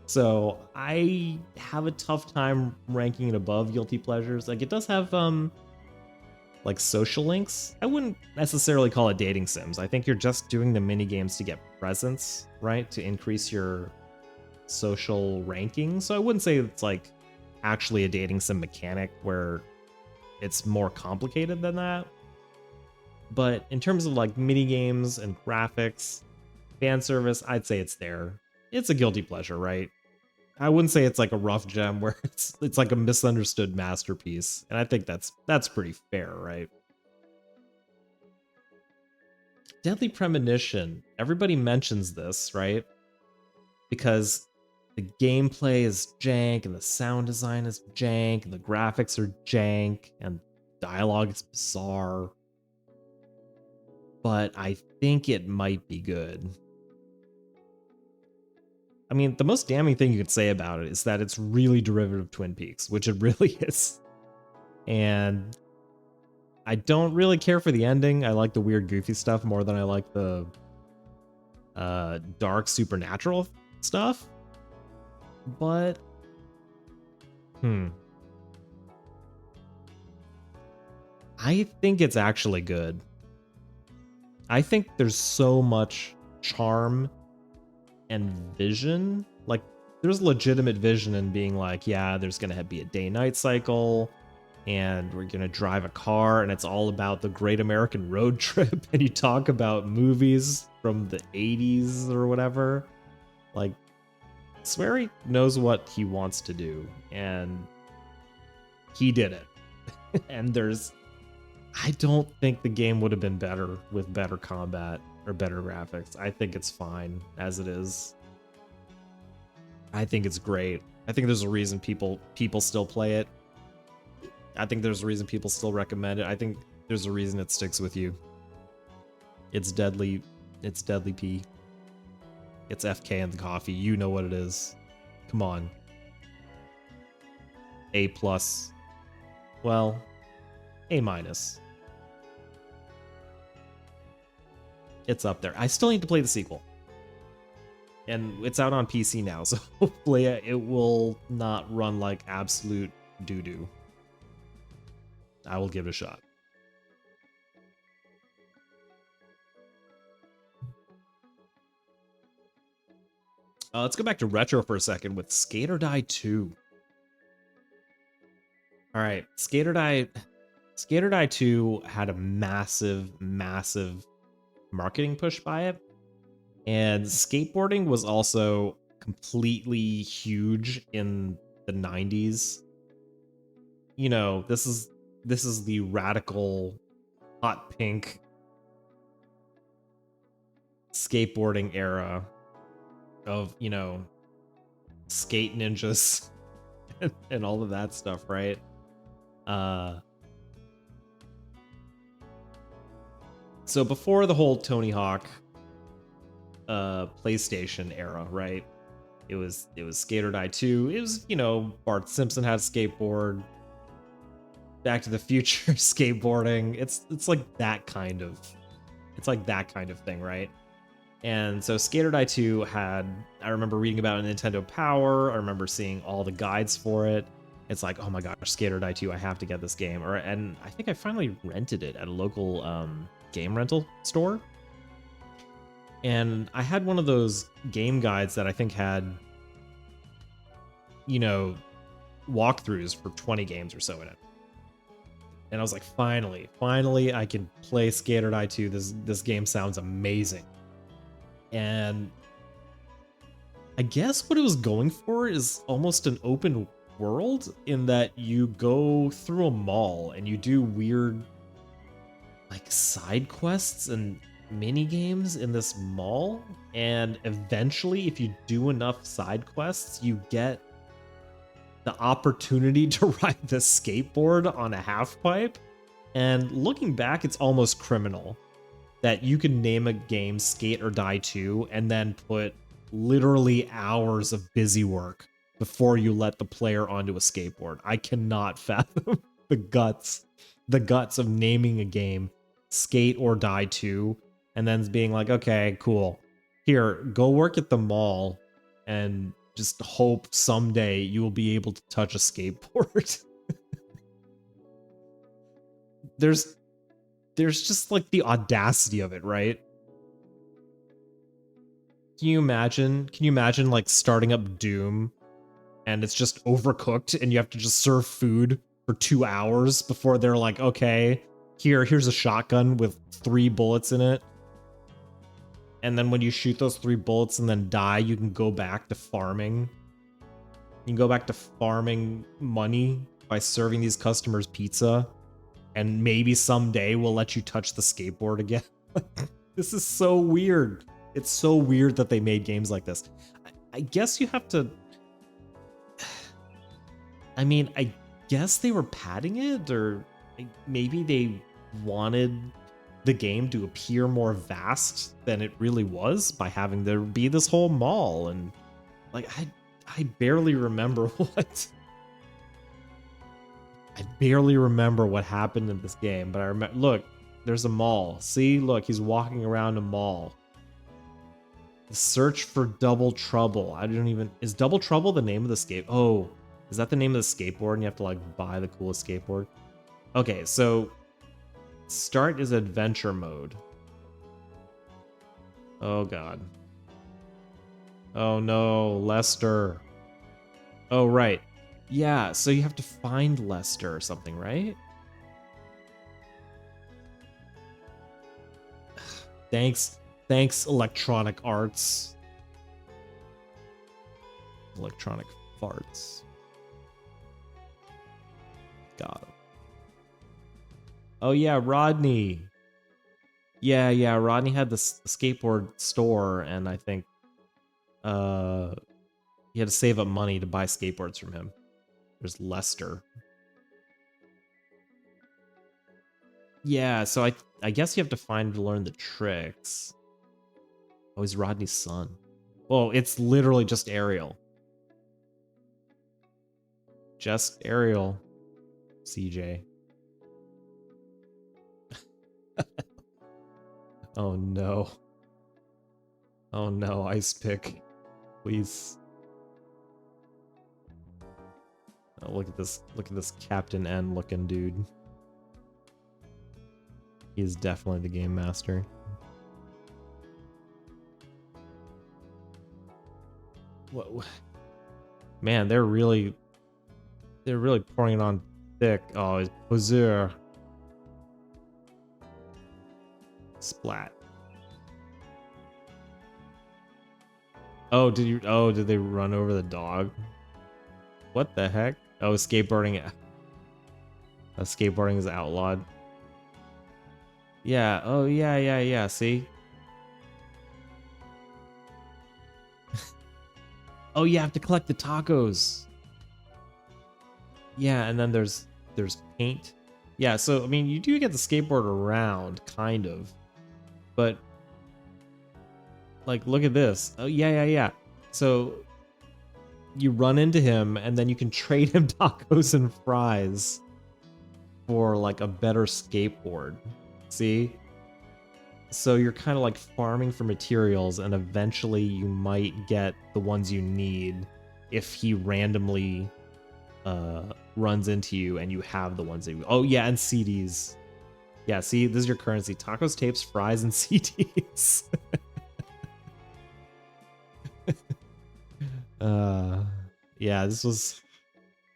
So I have a tough time ranking it above Guilty Pleasures. Like, it does have like social links. I wouldn't necessarily call it dating sims. I think you're just doing the mini games to get presence, right? To increase your social ranking. So I wouldn't say it's like actually a dating sim mechanic where it's more complicated than that. But in terms of like mini games and graphics, fan service, I'd say it's there. It's a guilty pleasure, right? I wouldn't say it's like a rough gem where it's like a misunderstood masterpiece. And I think that's pretty fair, right? Deadly Premonition. Everybody mentions this, right? Because the gameplay is jank and the sound design is jank and the graphics are jank and dialogue is bizarre. But I think it might be good. I mean, the most damning thing you could say about it is that it's really derivative of Twin Peaks, which it really is. And I don't really care for the ending. I like the weird, goofy stuff more than I like the dark, supernatural stuff. But, I think it's actually good. I think there's so much charm and vision. Like, there's legitimate vision in being like, yeah, there's gonna be a day-night cycle, and we're gonna drive a car, and it's all about the Great American Road Trip, and you talk about movies from the 80s or whatever. Like, Swery knows what he wants to do, and he did it. And I don't think the game would have been better with better combat or better graphics. I think it's fine as it is. I think it's great. I think there's a reason people still play it. I think there's a reason people still recommend it. I think there's a reason it sticks with you. It's deadly. It's deadly P. It's FK and the coffee. You know what it is. Come on. A+. Well, A-. It's up there. I still need to play the sequel. And it's out on PC now, so hopefully it will not run like absolute doo-doo. I will give it a shot. Let's go back to retro for a second with Skate or Die 2. All right, Skate or Die 2 had a massive marketing push by it. And skateboarding was also completely huge in the 90s. You know, this is the radical hot pink skateboarding era of, you know, skate ninjas and all of that stuff, right? So before the whole Tony Hawk PlayStation era, right? It was Skate or Die 2. It was, you know, Bart Simpson had a skateboard. Back to the Future skateboarding. It's like that kind of thing, right? And so Skate or Die 2 had, I remember reading about it in Nintendo Power. I remember seeing all the guides for it. It's like, oh my gosh, Skate or Die 2, I have to get this game. And I think I finally rented it at a local game rental store. And I had one of those game guides that I think had, you know, walkthroughs for 20 games or so in it. And I was like, finally, I can play Skate or Die 2. This game sounds amazing. And I guess what it was going for is almost an open world in that you go through a mall and you do weird like side quests and mini games in this mall, and eventually if you do enough side quests you get the opportunity to ride the skateboard on a half pipe. And looking back, it's almost criminal that you can name a game Skate or Die 2 and then put literally hours of busy work before you let the player onto a skateboard. I cannot fathom the guts of naming a game Skate or Die 2 and then being like, okay, cool. Here, go work at the mall and just hope someday you will be able to touch a skateboard. There's just like the audacity of it, right? Can you imagine like starting up Doom and it's just overcooked and you have to just serve food for 2 hours before they're like, okay, here's a shotgun with 3 bullets in it. And then when you shoot those 3 bullets and then die, you can go back to farming. You can go back to farming money by serving these customers pizza. And maybe someday we'll let you touch the skateboard again. This is so weird. It's so weird that they made games like this. I guess you have to... I mean, I guess they were padding it, or maybe they wanted the game to appear more vast than it really was by having there be this whole mall. And like, I barely remember I barely remember what happened in this game, but I remember, look, there's a mall. See, look, he's walking around a mall. The search for Double Trouble. I don't even, is Double Trouble the name of the skate? Oh, is that the name of the skateboard and you have to like buy the coolest skateboard? Okay, so start is adventure mode. Oh God. Oh no, Lester. Oh right. Yeah, so you have to find Lester or something, right? Thanks, Electronic Arts. Electronic farts. Got him. Oh yeah, Rodney. Yeah, Rodney had the skateboard store, and I think he had to save up money to buy skateboards from him. There's Lester. Yeah, so I guess you have to find to learn the tricks. Oh, he's Rodney's son. Oh, it's literally just Ariel. Just Ariel. CJ. Oh no. Oh no, Ice Pick. Please. Oh, look at this Captain N looking dude. He is definitely the game master. What? Man, they're really pouring it on thick. Oh, it's Poseur. Splat. Oh, did they run over the dog? What the heck? Oh, skateboarding. Skateboarding is outlawed. Yeah. Oh, yeah. See? Oh, you have to collect the tacos. Yeah, and then there's paint. Yeah, so I mean, you do get the skateboard around, kind of, but like, look at this. Oh, yeah. So you run into him, and then you can trade him tacos and fries for like a better skateboard. See? So you're kind of like farming for materials, and eventually you might get the ones you need if he randomly runs into you and you have the ones that you. Oh yeah, and CDs. Yeah, see, this is your currency: tacos, tapes, fries, and CDs. Yeah, this was.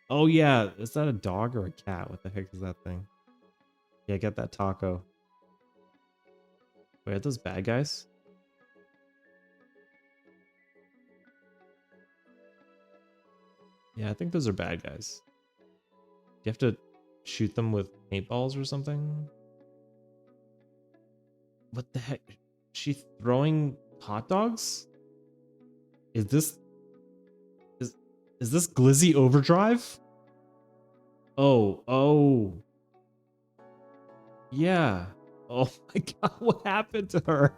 Oh yeah, is that a dog or a cat? What the heck is that thing? Yeah, get that taco. Wait, are those bad guys? Yeah, I think those are bad guys. Do you have to shoot them with paintballs or something? What the heck? Is she throwing hot dogs? Is this is this Glizzy Overdrive? Oh. Yeah. Oh my god, what happened to her?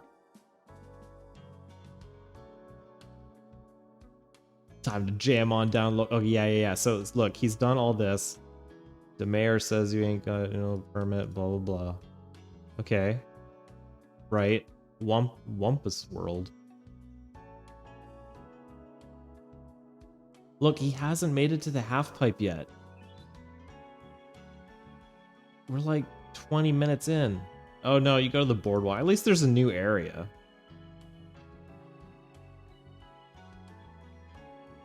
Time to jam on down low. Oh yeah. So look, he's done all this. The mayor says you ain't got permit, blah blah blah. Okay. Right. Wumpus World. Look, he hasn't made it to the half pipe yet. We're like 20 minutes in. Oh no, you go to the boardwalk. At least there's a new area.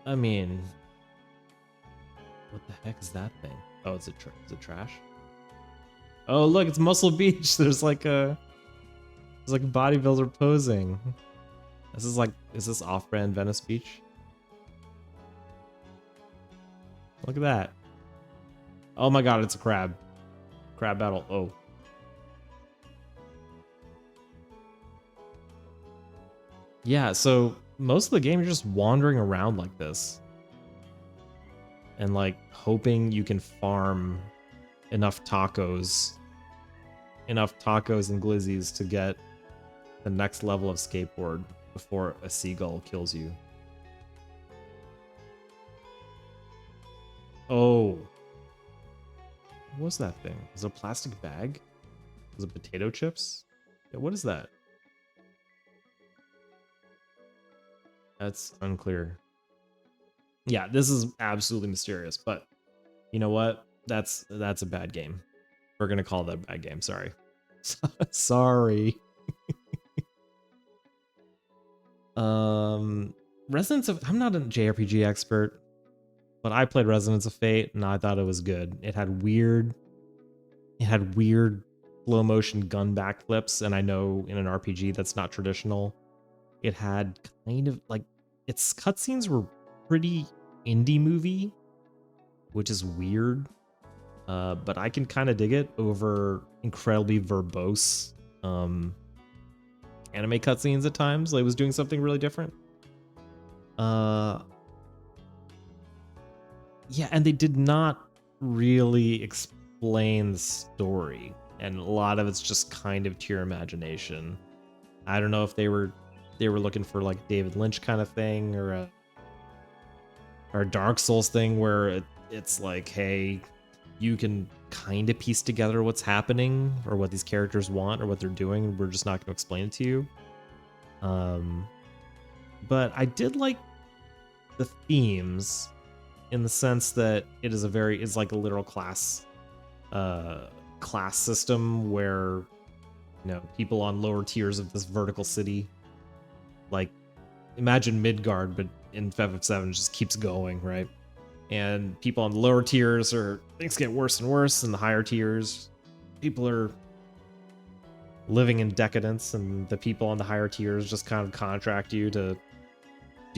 I mean, what the heck is that thing? Oh, is it trash? Oh, look, it's Muscle Beach. There's like a bodybuilder posing. Is this off-brand Venice Beach? Look at that. Oh my god, it's a crab. Crab battle. Oh. Yeah, so most of the game you're just wandering around like this. And like hoping you can farm enough tacos and glizzies to get the next level of skateboard before a seagull kills you. Oh. What was that thing? Is it a plastic bag? Was it potato chips? Yeah, what is that? That's unclear. Yeah, this is absolutely mysterious, but you know what? That's a bad game. We're gonna call that a bad game. Sorry. Sorry. Resonance of I'm not a JRPG expert, but I played Resonance of Fate and I thought it was good. It had weird slow motion gun backflips, and I know in an RPG that's not traditional. It had kind of like its cutscenes were pretty indie movie, which is weird. But I can kind of dig it over incredibly verbose anime cutscenes at times. Like it was doing something really different. Yeah, and they did not really explain the story, and a lot of it's just kind of to your imagination. I don't know if they were looking for like David Lynch kind of thing, or a Dark Souls thing where it's like, hey, you can kind of piece together what's happening or what these characters want or what they're doing. We're just not going to explain it to you. But I did like the themes in the sense that it's like a literal class system where people on lower tiers of this vertical city, like imagine Midgard, but in FF7 just keeps going, right? And people on the lower tiers things get worse and worse, and the higher tiers, people are living in decadence, and the people on the higher tiers just kind of contract you to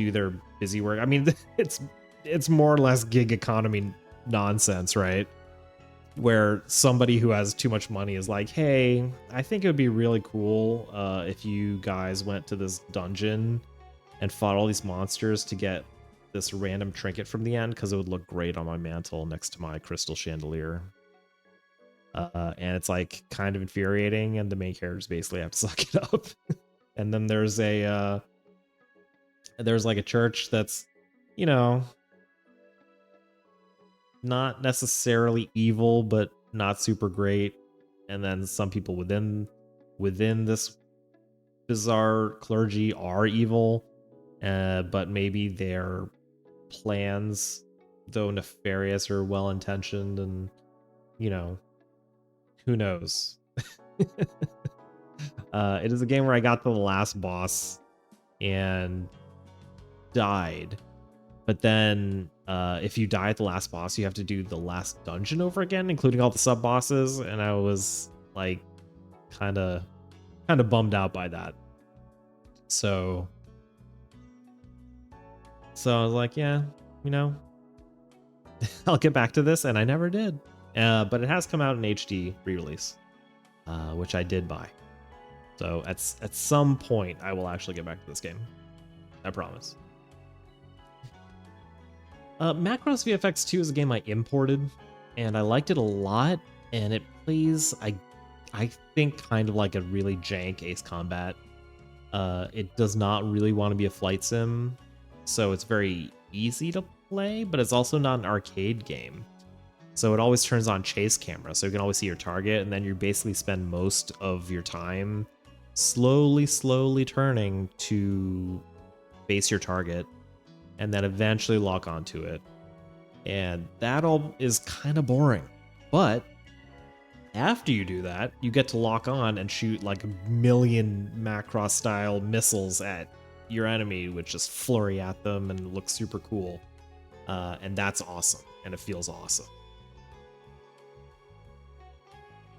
do their busy work. I mean, it's more or less gig economy nonsense, right? Where somebody who has too much money is like, hey, I think it would be really cool if you guys went to this dungeon and fought all these monsters to get this random trinket from the end, because it would look great on my mantle next to my crystal chandelier. And it's like kind of infuriating, and the main characters basically have to suck it up. And then there's like a church that's, you know, not necessarily evil, but not super great. And then some people within this bizarre clergy are evil, but maybe their plans, though nefarious, are well intentioned, and you know, who knows. It is a game where I got to the last boss and died. But then if you die at the last boss, you have to do the last dungeon over again, including all the sub bosses. And I was like kind of bummed out by that. So I was like, yeah, you know, I'll get back to this, and I never did. But it has come out in HD re-release, which I did buy. So at some point, I will actually get back to this game. I promise. Macross VFX 2 is a game I imported, and I liked it a lot, and it plays, I think, kind of like a really jank Ace Combat. It does not really want to be a flight sim, so it's very easy to play, but it's also not an arcade game. So it always turns on chase camera, so you can always see your target, and then you basically spend most of your time slowly turning to face your target, and then eventually lock onto it. And that all is kind of boring. But after you do that, you get to lock on and shoot like a million Macross style missiles at your enemy, which just flurry at them and look super cool. And that's awesome, and it feels awesome.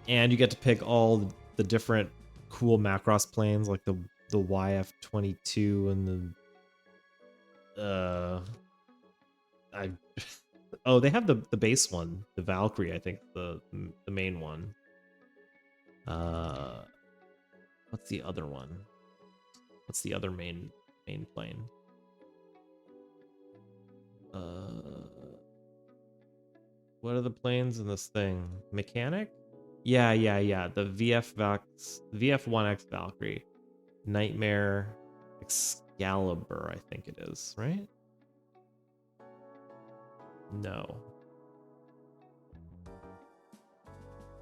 And you get to pick all the different cool Macross planes, like the YF-22 and they have the base one, the Valkyrie, I think, the main one. What's the other one? What's the other main plane? What are the planes in this thing? Mechanic? Yeah. The VF-1X Valkyrie. Nightmare Excalibur, I think it is, right? No.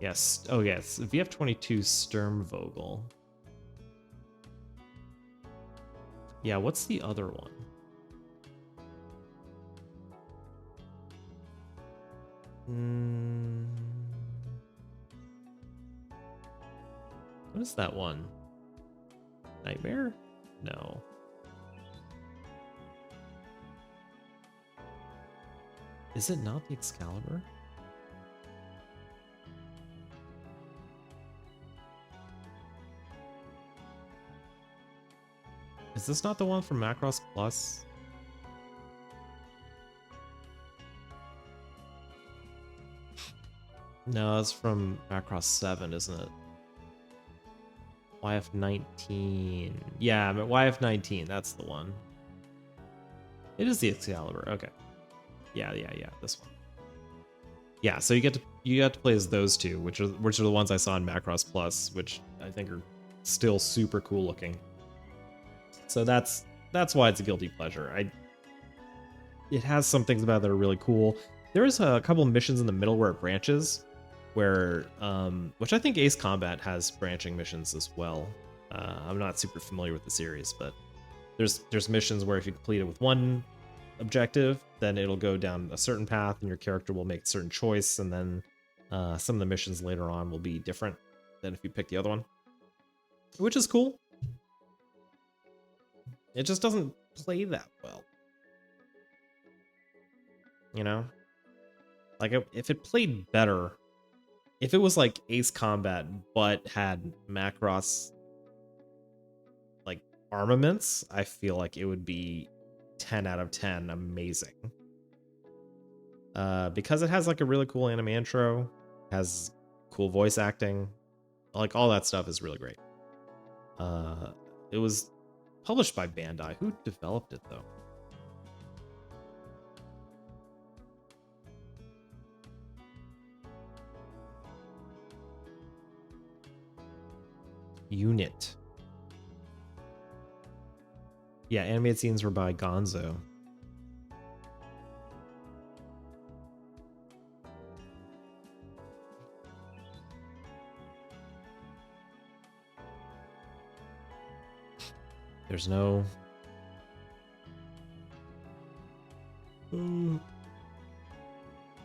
Yes. Oh, yes. VF-22 Sturmvogel. Yeah, what's the other one? What is that one? Nightmare? No. Is it not the Excalibur? Is this not the one from Macross Plus? No, it's from Macross 7, isn't it? YF-19. Yeah, but YF-19, that's the one. It is the Excalibur. Okay. Yeah, this one. Yeah, so you get to play as those two, which are the ones I saw in Macross Plus, which I think are still super cool looking. So that's why it's a guilty pleasure. It has some things about it that are really cool. There is a couple of missions in the middle where it branches, where which I think Ace Combat has branching missions as well. I'm not super familiar with the series, but there's missions where if you complete it with one objective, then it'll go down a certain path and your character will make a certain choice, and then some of the missions later on will be different than if you pick the other one, which is cool. It just doesn't play that well, you know? Like, if it played better, if it was like Ace Combat but had Macross like armaments, I feel like it would be 10 out of 10 amazing. Because it has like a really cool anime intro, has cool voice acting, like all that stuff is really great. It was published by Bandai. Who developed it though? Unit. Yeah, animated scenes were by Gonzo. There's no...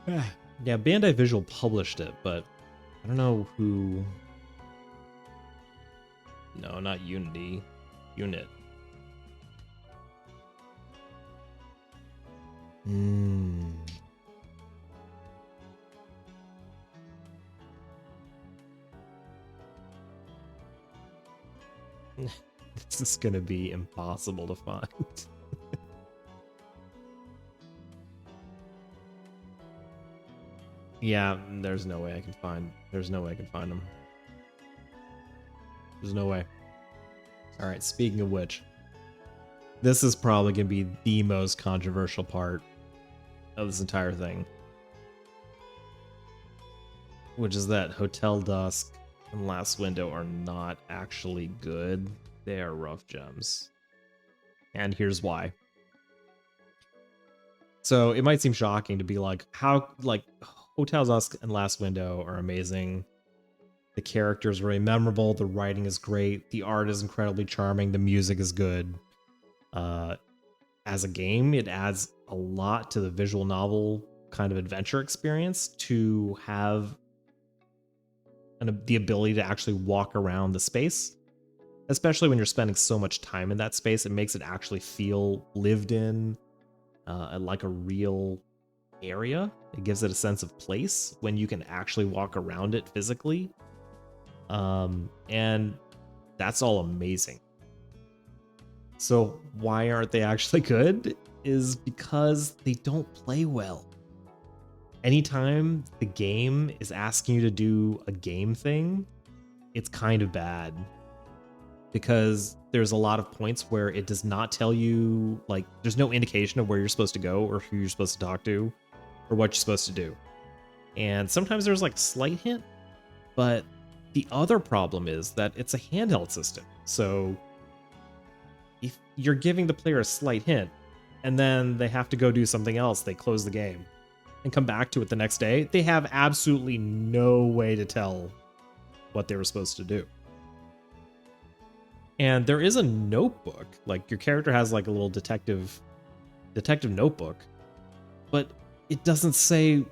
Yeah, Bandai Visual published it, but I don't know who... No, not Unity. Unit. This is gonna be impossible to find. Yeah, there's no way I can find. There's no way I can find them. There's no way. All right. Speaking of which, this is probably gonna be the most controversial part of this entire thing, which is that Hotel Dusk and Last Window are not actually good. They are rough gems. And here's why. So it might seem shocking to be like, how, like, Hotel Dusk and Last Window are amazing. The characters are really memorable. The writing is great. The art is incredibly charming. The music is good. As a game, it adds a lot to the visual novel kind of adventure experience to have the ability to actually walk around the space. Especially when you're spending so much time in that space, it makes it actually feel lived in, like a real area. It gives it a sense of place when you can actually walk around it physically. And that's all amazing. So why aren't they actually good? Is because they don't play well. Anytime the game is asking you to do a game thing, it's kind of bad. Because there's a lot of points where it does not tell you, like, there's no indication of where you're supposed to go or who you're supposed to talk to or what you're supposed to do. And sometimes there's like a slight hint, but the other problem is that it's a handheld system. So if you're giving the player a slight hint and then they have to go do something else, they close the game and come back to it the next day, they have absolutely no way to tell what they were supposed to do. And there is a notebook, like your character has like a little detective notebook, but it doesn't say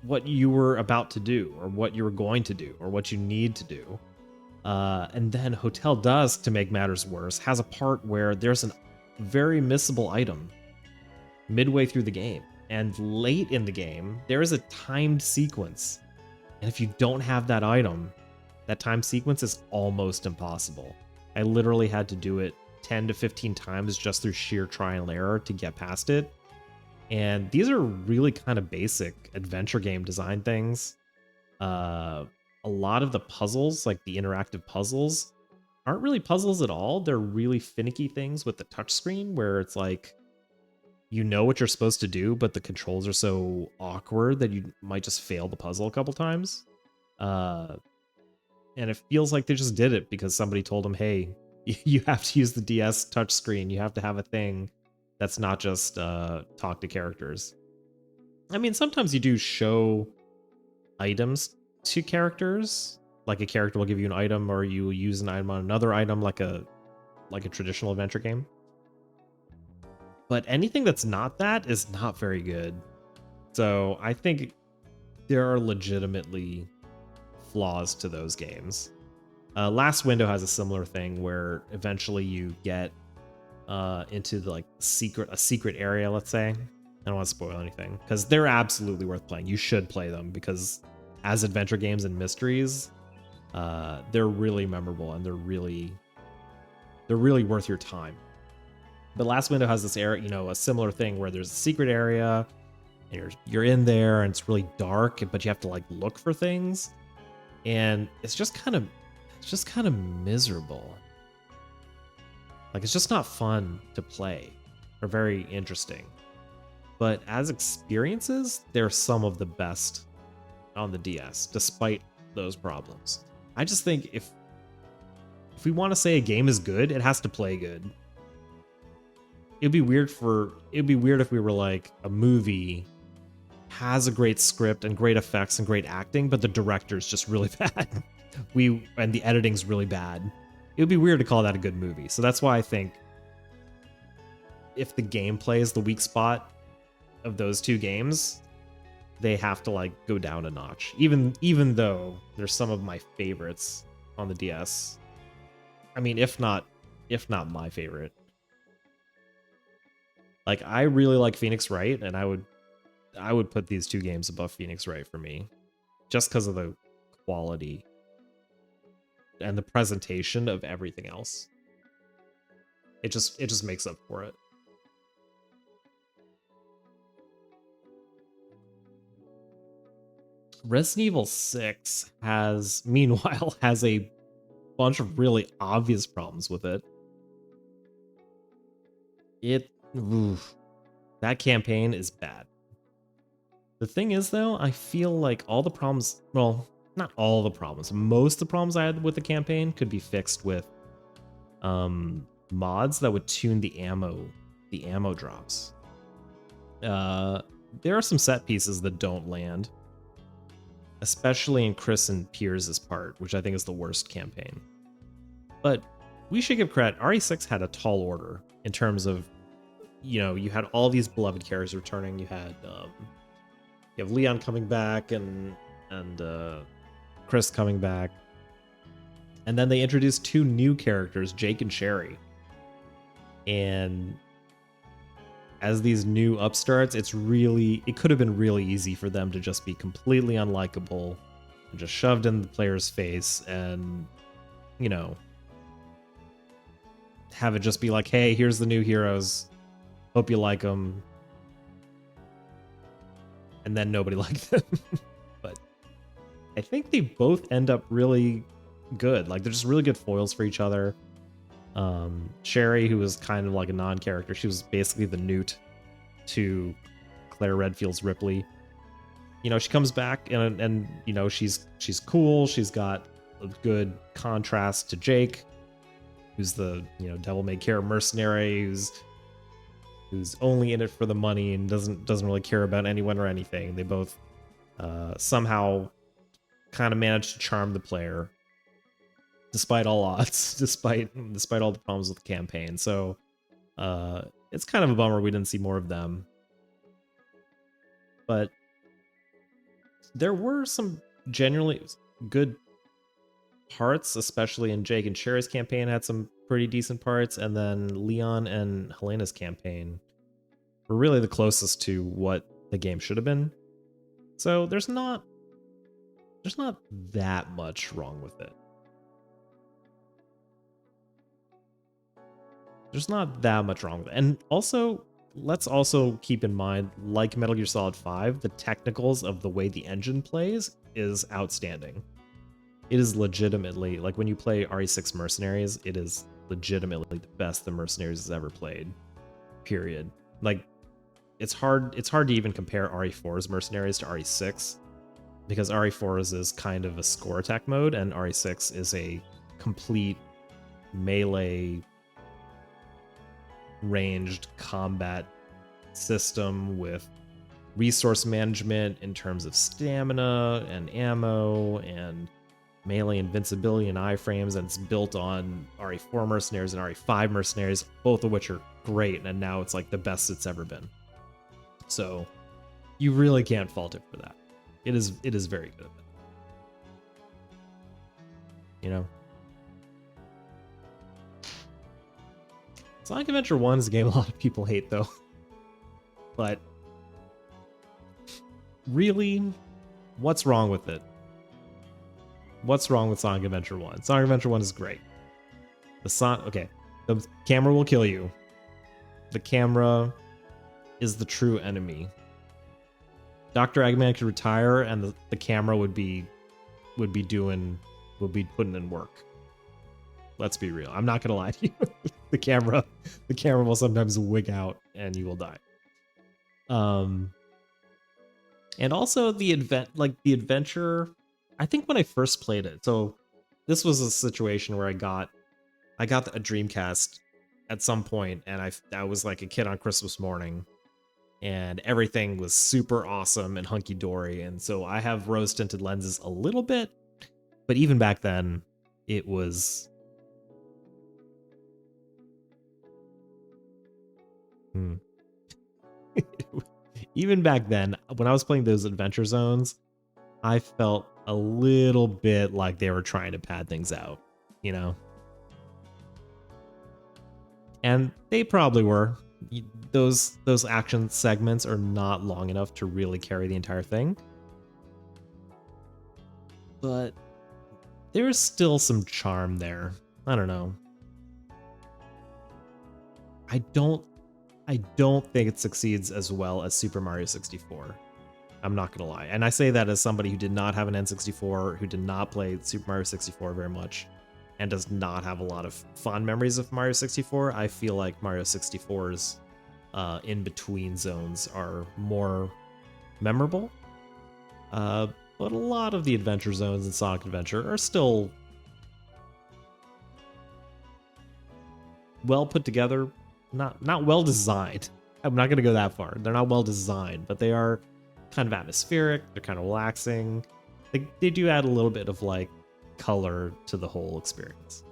what you were about to do or what you were going to do or what you need to do. And then Hotel Dusk, to make matters worse, has a part where there's a very missable item midway through the game. And late in the game, there is a timed sequence. And if you don't have that item, that timed sequence is almost impossible. I literally had to do it 10 to 15 times just through sheer trial and error to get past it. And these are really kind of basic adventure game design things. A lot of the puzzles, like the interactive puzzles, aren't really puzzles at all. They're really finicky things with the touchscreen where it's like, you know what you're supposed to do, but the controls are so awkward that you might just fail the puzzle a couple times. And it feels like they just did it because somebody told them, hey, you have to use the DS touchscreen. You have to have a thing that's not just talk to characters. I mean, sometimes you do show items to characters. Like a character will give you an item or you use an item on another item like a traditional adventure game. But anything that's not that is not very good. So I think there are legitimately flaws to those games. Last Window has a similar thing where eventually you get into the, like a secret area, let's say. I don't want to spoil anything because they're absolutely worth playing. You should play them because as adventure games and mysteries, they're really memorable and they're really worth your time. But Last Window has this area, a similar thing where there's a secret area and you're in there and it's really dark, but you have to like look for things. And it's just kind of miserable. Like, it's just not fun to play or very interesting. But as experiences, they're some of the best on the DS, despite those problems. I just think if we want to say a game is good, it has to play good. It'd be weird if we were like, a movie has a great script and great effects and great acting, but the director's just really bad. And the editing's really bad. It would be weird to call that a good movie. So that's why I think if the gameplay is the weak spot of those two games, they have to like go down a notch. Even though they're some of my favorites on the DS. I mean, if not my favorite. Like, I really like Phoenix Wright, and I would put these two games above Phoenix Wright for me, just because of the quality and the presentation of everything else. It just makes up for it. Resident Evil 6 meanwhile has a bunch of really obvious problems with it. That campaign is bad. The thing is, though, I feel like all the problems, well, not all the problems, most of the problems I had with the campaign could be fixed with mods that would tune the ammo drops. There are some set pieces that don't land, especially in Chris and Piers' part, which I think is the worst campaign. But we should give credit. RE6 had a tall order in terms of, you had all these beloved characters returning. You have Leon coming back and Chris coming back. And then they introduced two new characters, Jake and Sherry. And as these new upstarts, it could have been really easy for them to just be completely unlikable and just shoved in the player's face and, have it just be like, hey, here's the new heroes. Hope you like them. And then nobody liked them. But I think they both end up really good. Like, they're just really good foils for each other. Sherry, who was kind of like a non-character, she was basically the Newt to Claire Redfield's Ripley. She comes back and she's cool. She's got a good contrast to Jake, who's the devil may care mercenary who's only in it for the money and doesn't really care about anyone or anything. They both somehow kind of manage to charm the player despite all odds, despite all the problems with the campaign. So it's kind of a bummer we didn't see more of them. But there were some genuinely good parts, especially in Jake and Sherry's campaign had some pretty decent parts, and then Leon and Helena's campaign were really the closest to what the game should have been. So there's not that much wrong with it. There's not that much wrong with it. And also, let's also keep in mind, like Metal Gear Solid 5, the technicals of the way the engine plays is outstanding. It is legitimately, like when you play RE6 Mercenaries, it is legitimately the best the Mercenaries has ever played. Period. Like, it's hard to even compare RE4's Mercenaries to RE6, because RE4's is kind of a score attack mode, and RE6 is a complete melee ranged combat system with resource management in terms of stamina and ammo and melee invincibility and iframes, and it's built on RE4 Mercenaries and RE5 Mercenaries, both of which are great, and now it's like the best it's ever been. So you really can't fault it for that. It is very good at that. Sonic Adventure 1 is a game a lot of people hate, though. But really, what's wrong with it? What's wrong with Sonic Adventure 1? Sonic Adventure 1 is great. The camera will kill you. the camera is the true enemy. Dr. Eggman could retire and the camera would be putting in work. Let's be real. I'm not gonna lie to you. the camera will sometimes wig out and you will die. And also the adventure. I think when I first played it, so this was a situation where I got a Dreamcast at some point, and I was like a kid on Christmas morning, and everything was super awesome and hunky dory, and so I have rose tinted lenses a little bit, but even back then, it was. Even back then, when I was playing those adventure zones, I felt a little bit like they were trying to pad things out, you know? And they probably were. Those action segments are not long enough to really carry the entire thing. But there's still some charm there. I don't know. I don't think it succeeds as well as Super Mario 64. I'm not gonna lie. And I say that as somebody who did not have an N64, who did not play Super Mario 64 very much, and does not have a lot of fond memories of Mario 64. I feel like Mario 64's in-between zones are more memorable. But a lot of the adventure zones in Sonic Adventure are still well put together, not well designed. I'm not going to go that far. They're not well designed, but they are kind of atmospheric. They're kind of relaxing. They do add a little bit of like color to the whole experience.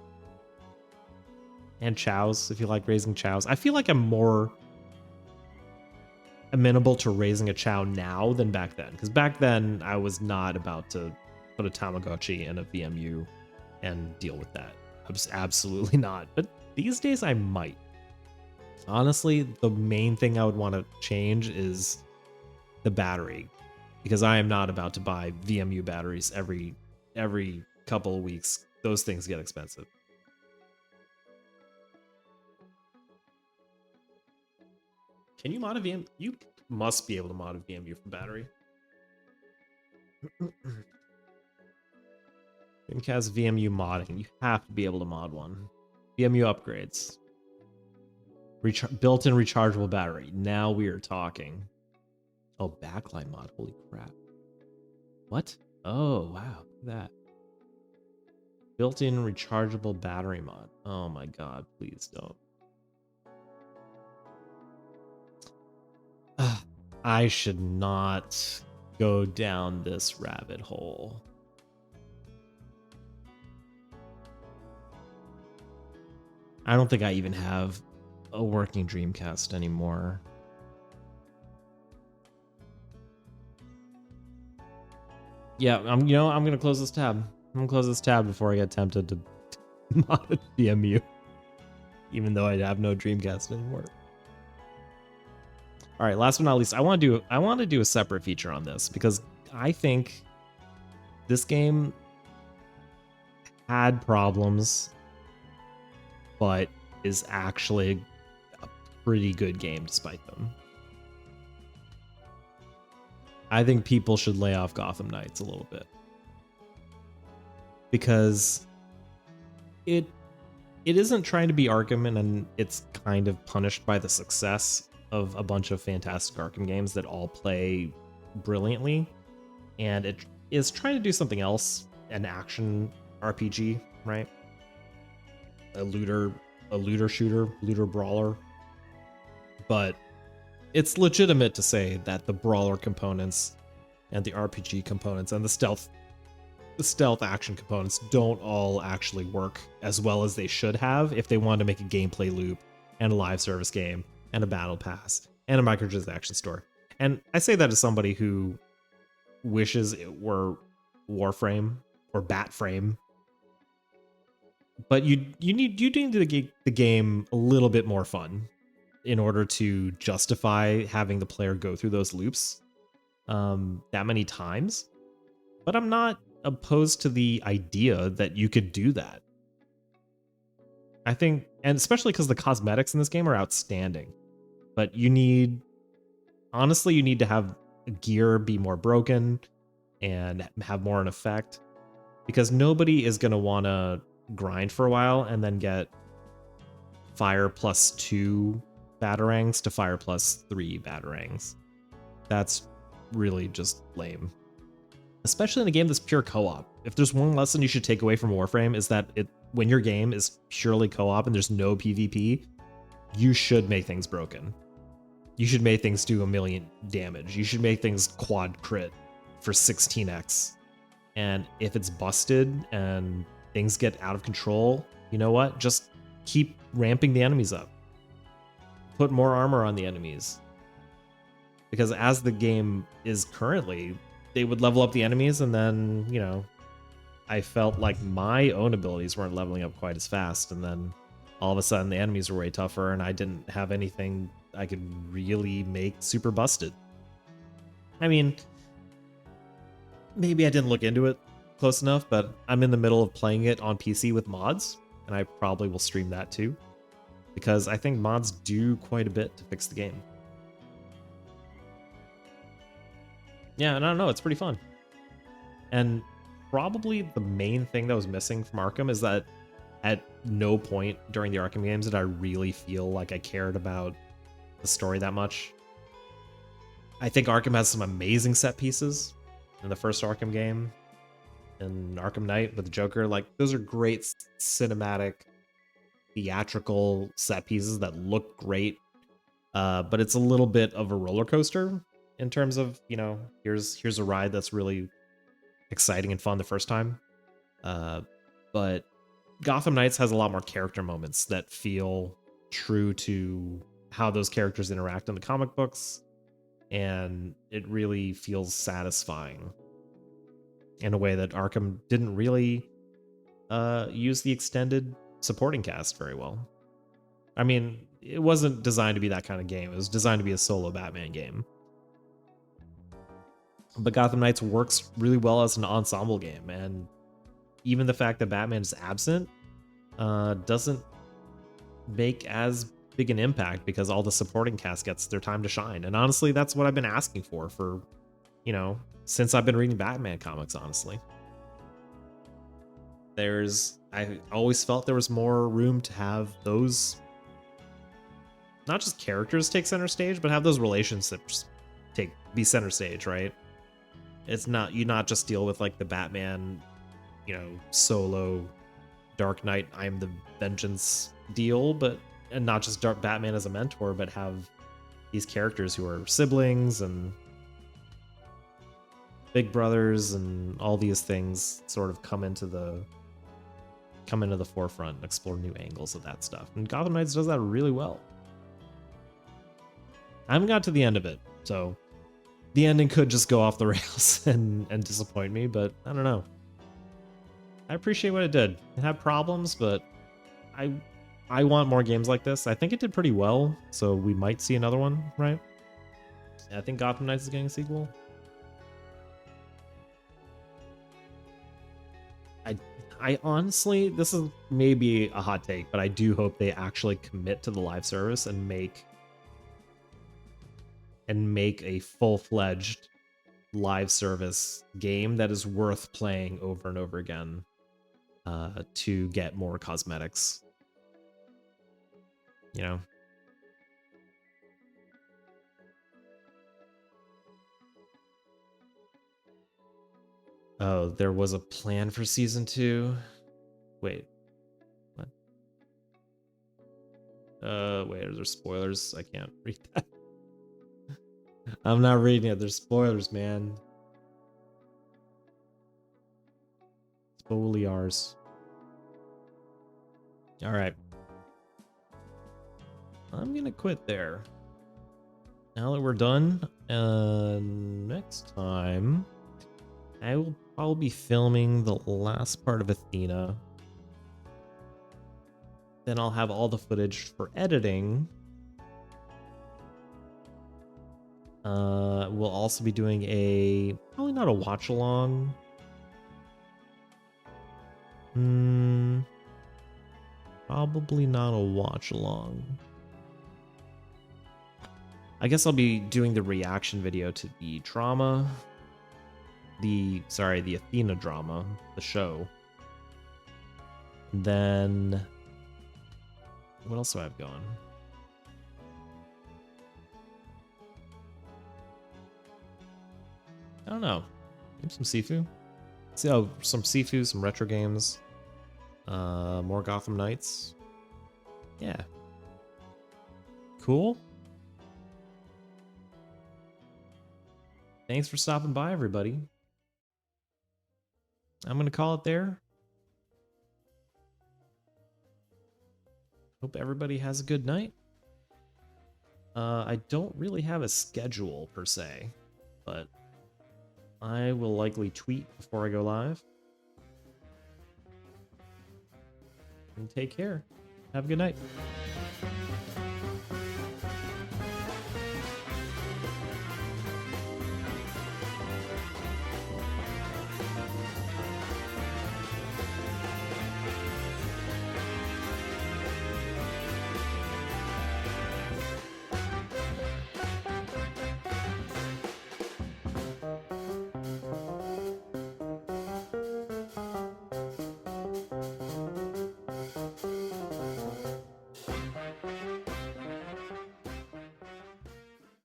And chows, if you like raising chows. I feel like I'm more amenable to raising a chow now than back then, because back then I was not about to put a Tamagotchi in a VMU and deal with that. Absolutely not. But these days I might. Honestly, the main thing I would want to change is the battery, because I am not about to buy VMU batteries every couple of weeks. Those things get expensive. Can you mod a VM? You must be able to mod a VMU for battery. Dreamcast VMU modding. You have to be able to mod one. VMU upgrades. Built-in rechargeable battery. Now we are talking. Oh, backlight mod. Holy crap. What? Oh, wow. Look at that. Built-in rechargeable battery mod. Oh my god, please don't. I should not go down this rabbit hole. I don't think I even have a working Dreamcast anymore. Yeah, I'm gonna close this tab. I'm gonna close this tab before I get tempted to mod a VMU, even though I have no Dreamcast anymore. All right, last but not least, I want to do a separate feature on this, because I think this game had problems, but is actually a pretty good game despite them. I think people should lay off Gotham Knights a little bit, because it isn't trying to be Arkham, and it's kind of punished by the success of a bunch of fantastic Arkham games that all play brilliantly, and it is trying to do something else, an action RPG, right? A looter shooter, looter brawler. But it's legitimate to say that the brawler components and the RPG components and the stealth action components don't all actually work as well as they should have if they wanted to make a gameplay loop and a live service game and a battle pass and a microtransaction store. And I say that as somebody who wishes it were Warframe or Batframe. But you do need to make the game a little bit more fun in order to justify having the player go through those loops that many times. But I'm not opposed to the idea that you could do that. I think, and especially because the cosmetics in this game are outstanding. But you need, honestly, you need to have gear be more broken and have more in effect, because nobody is going to want to grind for a while and then get fire +2 batarangs to fire +3 batarangs. That's really just lame. Especially in a game that's pure co-op. If there's one lesson you should take away from Warframe, is that when your game is purely co-op and there's no PvP, you should make things broken. You should make things do 1,000,000 damage. You should make things quad crit for 16x. And if it's busted and things get out of control, you know what? Just keep ramping the enemies up. Put more armor on the enemies. Because as the game is currently, they would level up the enemies, and then, you know, I felt like my own abilities weren't leveling up quite as fast, and then all of a sudden the enemies were way tougher, and I didn't have anything I could really make super busted. I mean, maybe I didn't look into it close enough, but I'm in the middle of playing it on PC with mods, and I probably will stream that too, because I think mods do quite a bit to fix the game. Yeah, and I don't know, it's pretty fun. And probably the main thing that was missing from Arkham is that at no point during the Arkham games did I really feel like I cared about the story that much. I think Arkham has some amazing set pieces in the first Arkham game, and Arkham Knight with the Joker. Like, those are great cinematic, theatrical set pieces that look great. But it's a little bit of a roller coaster in terms of, you know, here's a ride that's really exciting and fun the first time. But Gotham Knights has a lot more character moments that feel true to how those characters interact in the comic books, and it really feels satisfying in a way that Arkham didn't really use the extended supporting cast very well. I mean, it wasn't designed to be that kind of game. It was designed to be a solo Batman game. But Gotham Knights works really well as an ensemble game, and even the fact that Batman is absent doesn't make as big an impact because all the supporting cast gets their time to shine. And honestly, that's what I've been asking for, you know, since I've been reading Batman comics, honestly. I always felt there was more room to have those, not just characters take center stage, but have those relationships be center stage, right? It's not, you not just deal with like the Batman, you know, solo Dark Knight, I'm the vengeance deal, and not just Batman as a mentor, but have these characters who are siblings and big brothers and all these things sort of come into the forefront and explore new angles of that stuff. And Gotham Knights does that really well. I haven't got to the end of it, so the ending could just go off the rails and disappoint me, but I don't know. I appreciate what it did. It had problems, but I want more games like this. I think it did pretty well, so we might see another one, right? I think Gotham Knights is getting a sequel. I honestly, this is maybe a hot take, but I do hope they actually commit to the live service and make a full-fledged live service game that is worth playing over and over again to get more cosmetics. You know? Oh, there was a plan for season 2. Wait. What? Wait, are there spoilers? I can't read that. I'm not reading it. There's spoilers, man. Spoilers. All right. I'm gonna quit there. Now that we're done, next time I will probably be filming the last part of Athena. Then I'll have all the footage for editing. We'll also be doing probably not a watch along. Probably not a watch along. I guess I'll be doing the reaction video to the drama. The Athena drama, the show. And then what else do I have going? I don't know. Maybe some Sifu. So some Sifu, some retro games. More Gotham Knights. Yeah. Cool. Thanks for stopping by, everybody. I'm gonna call it there. Hope everybody has a good night. I don't really have a schedule per se, but I will likely tweet before I go live. And take care. Have a good night.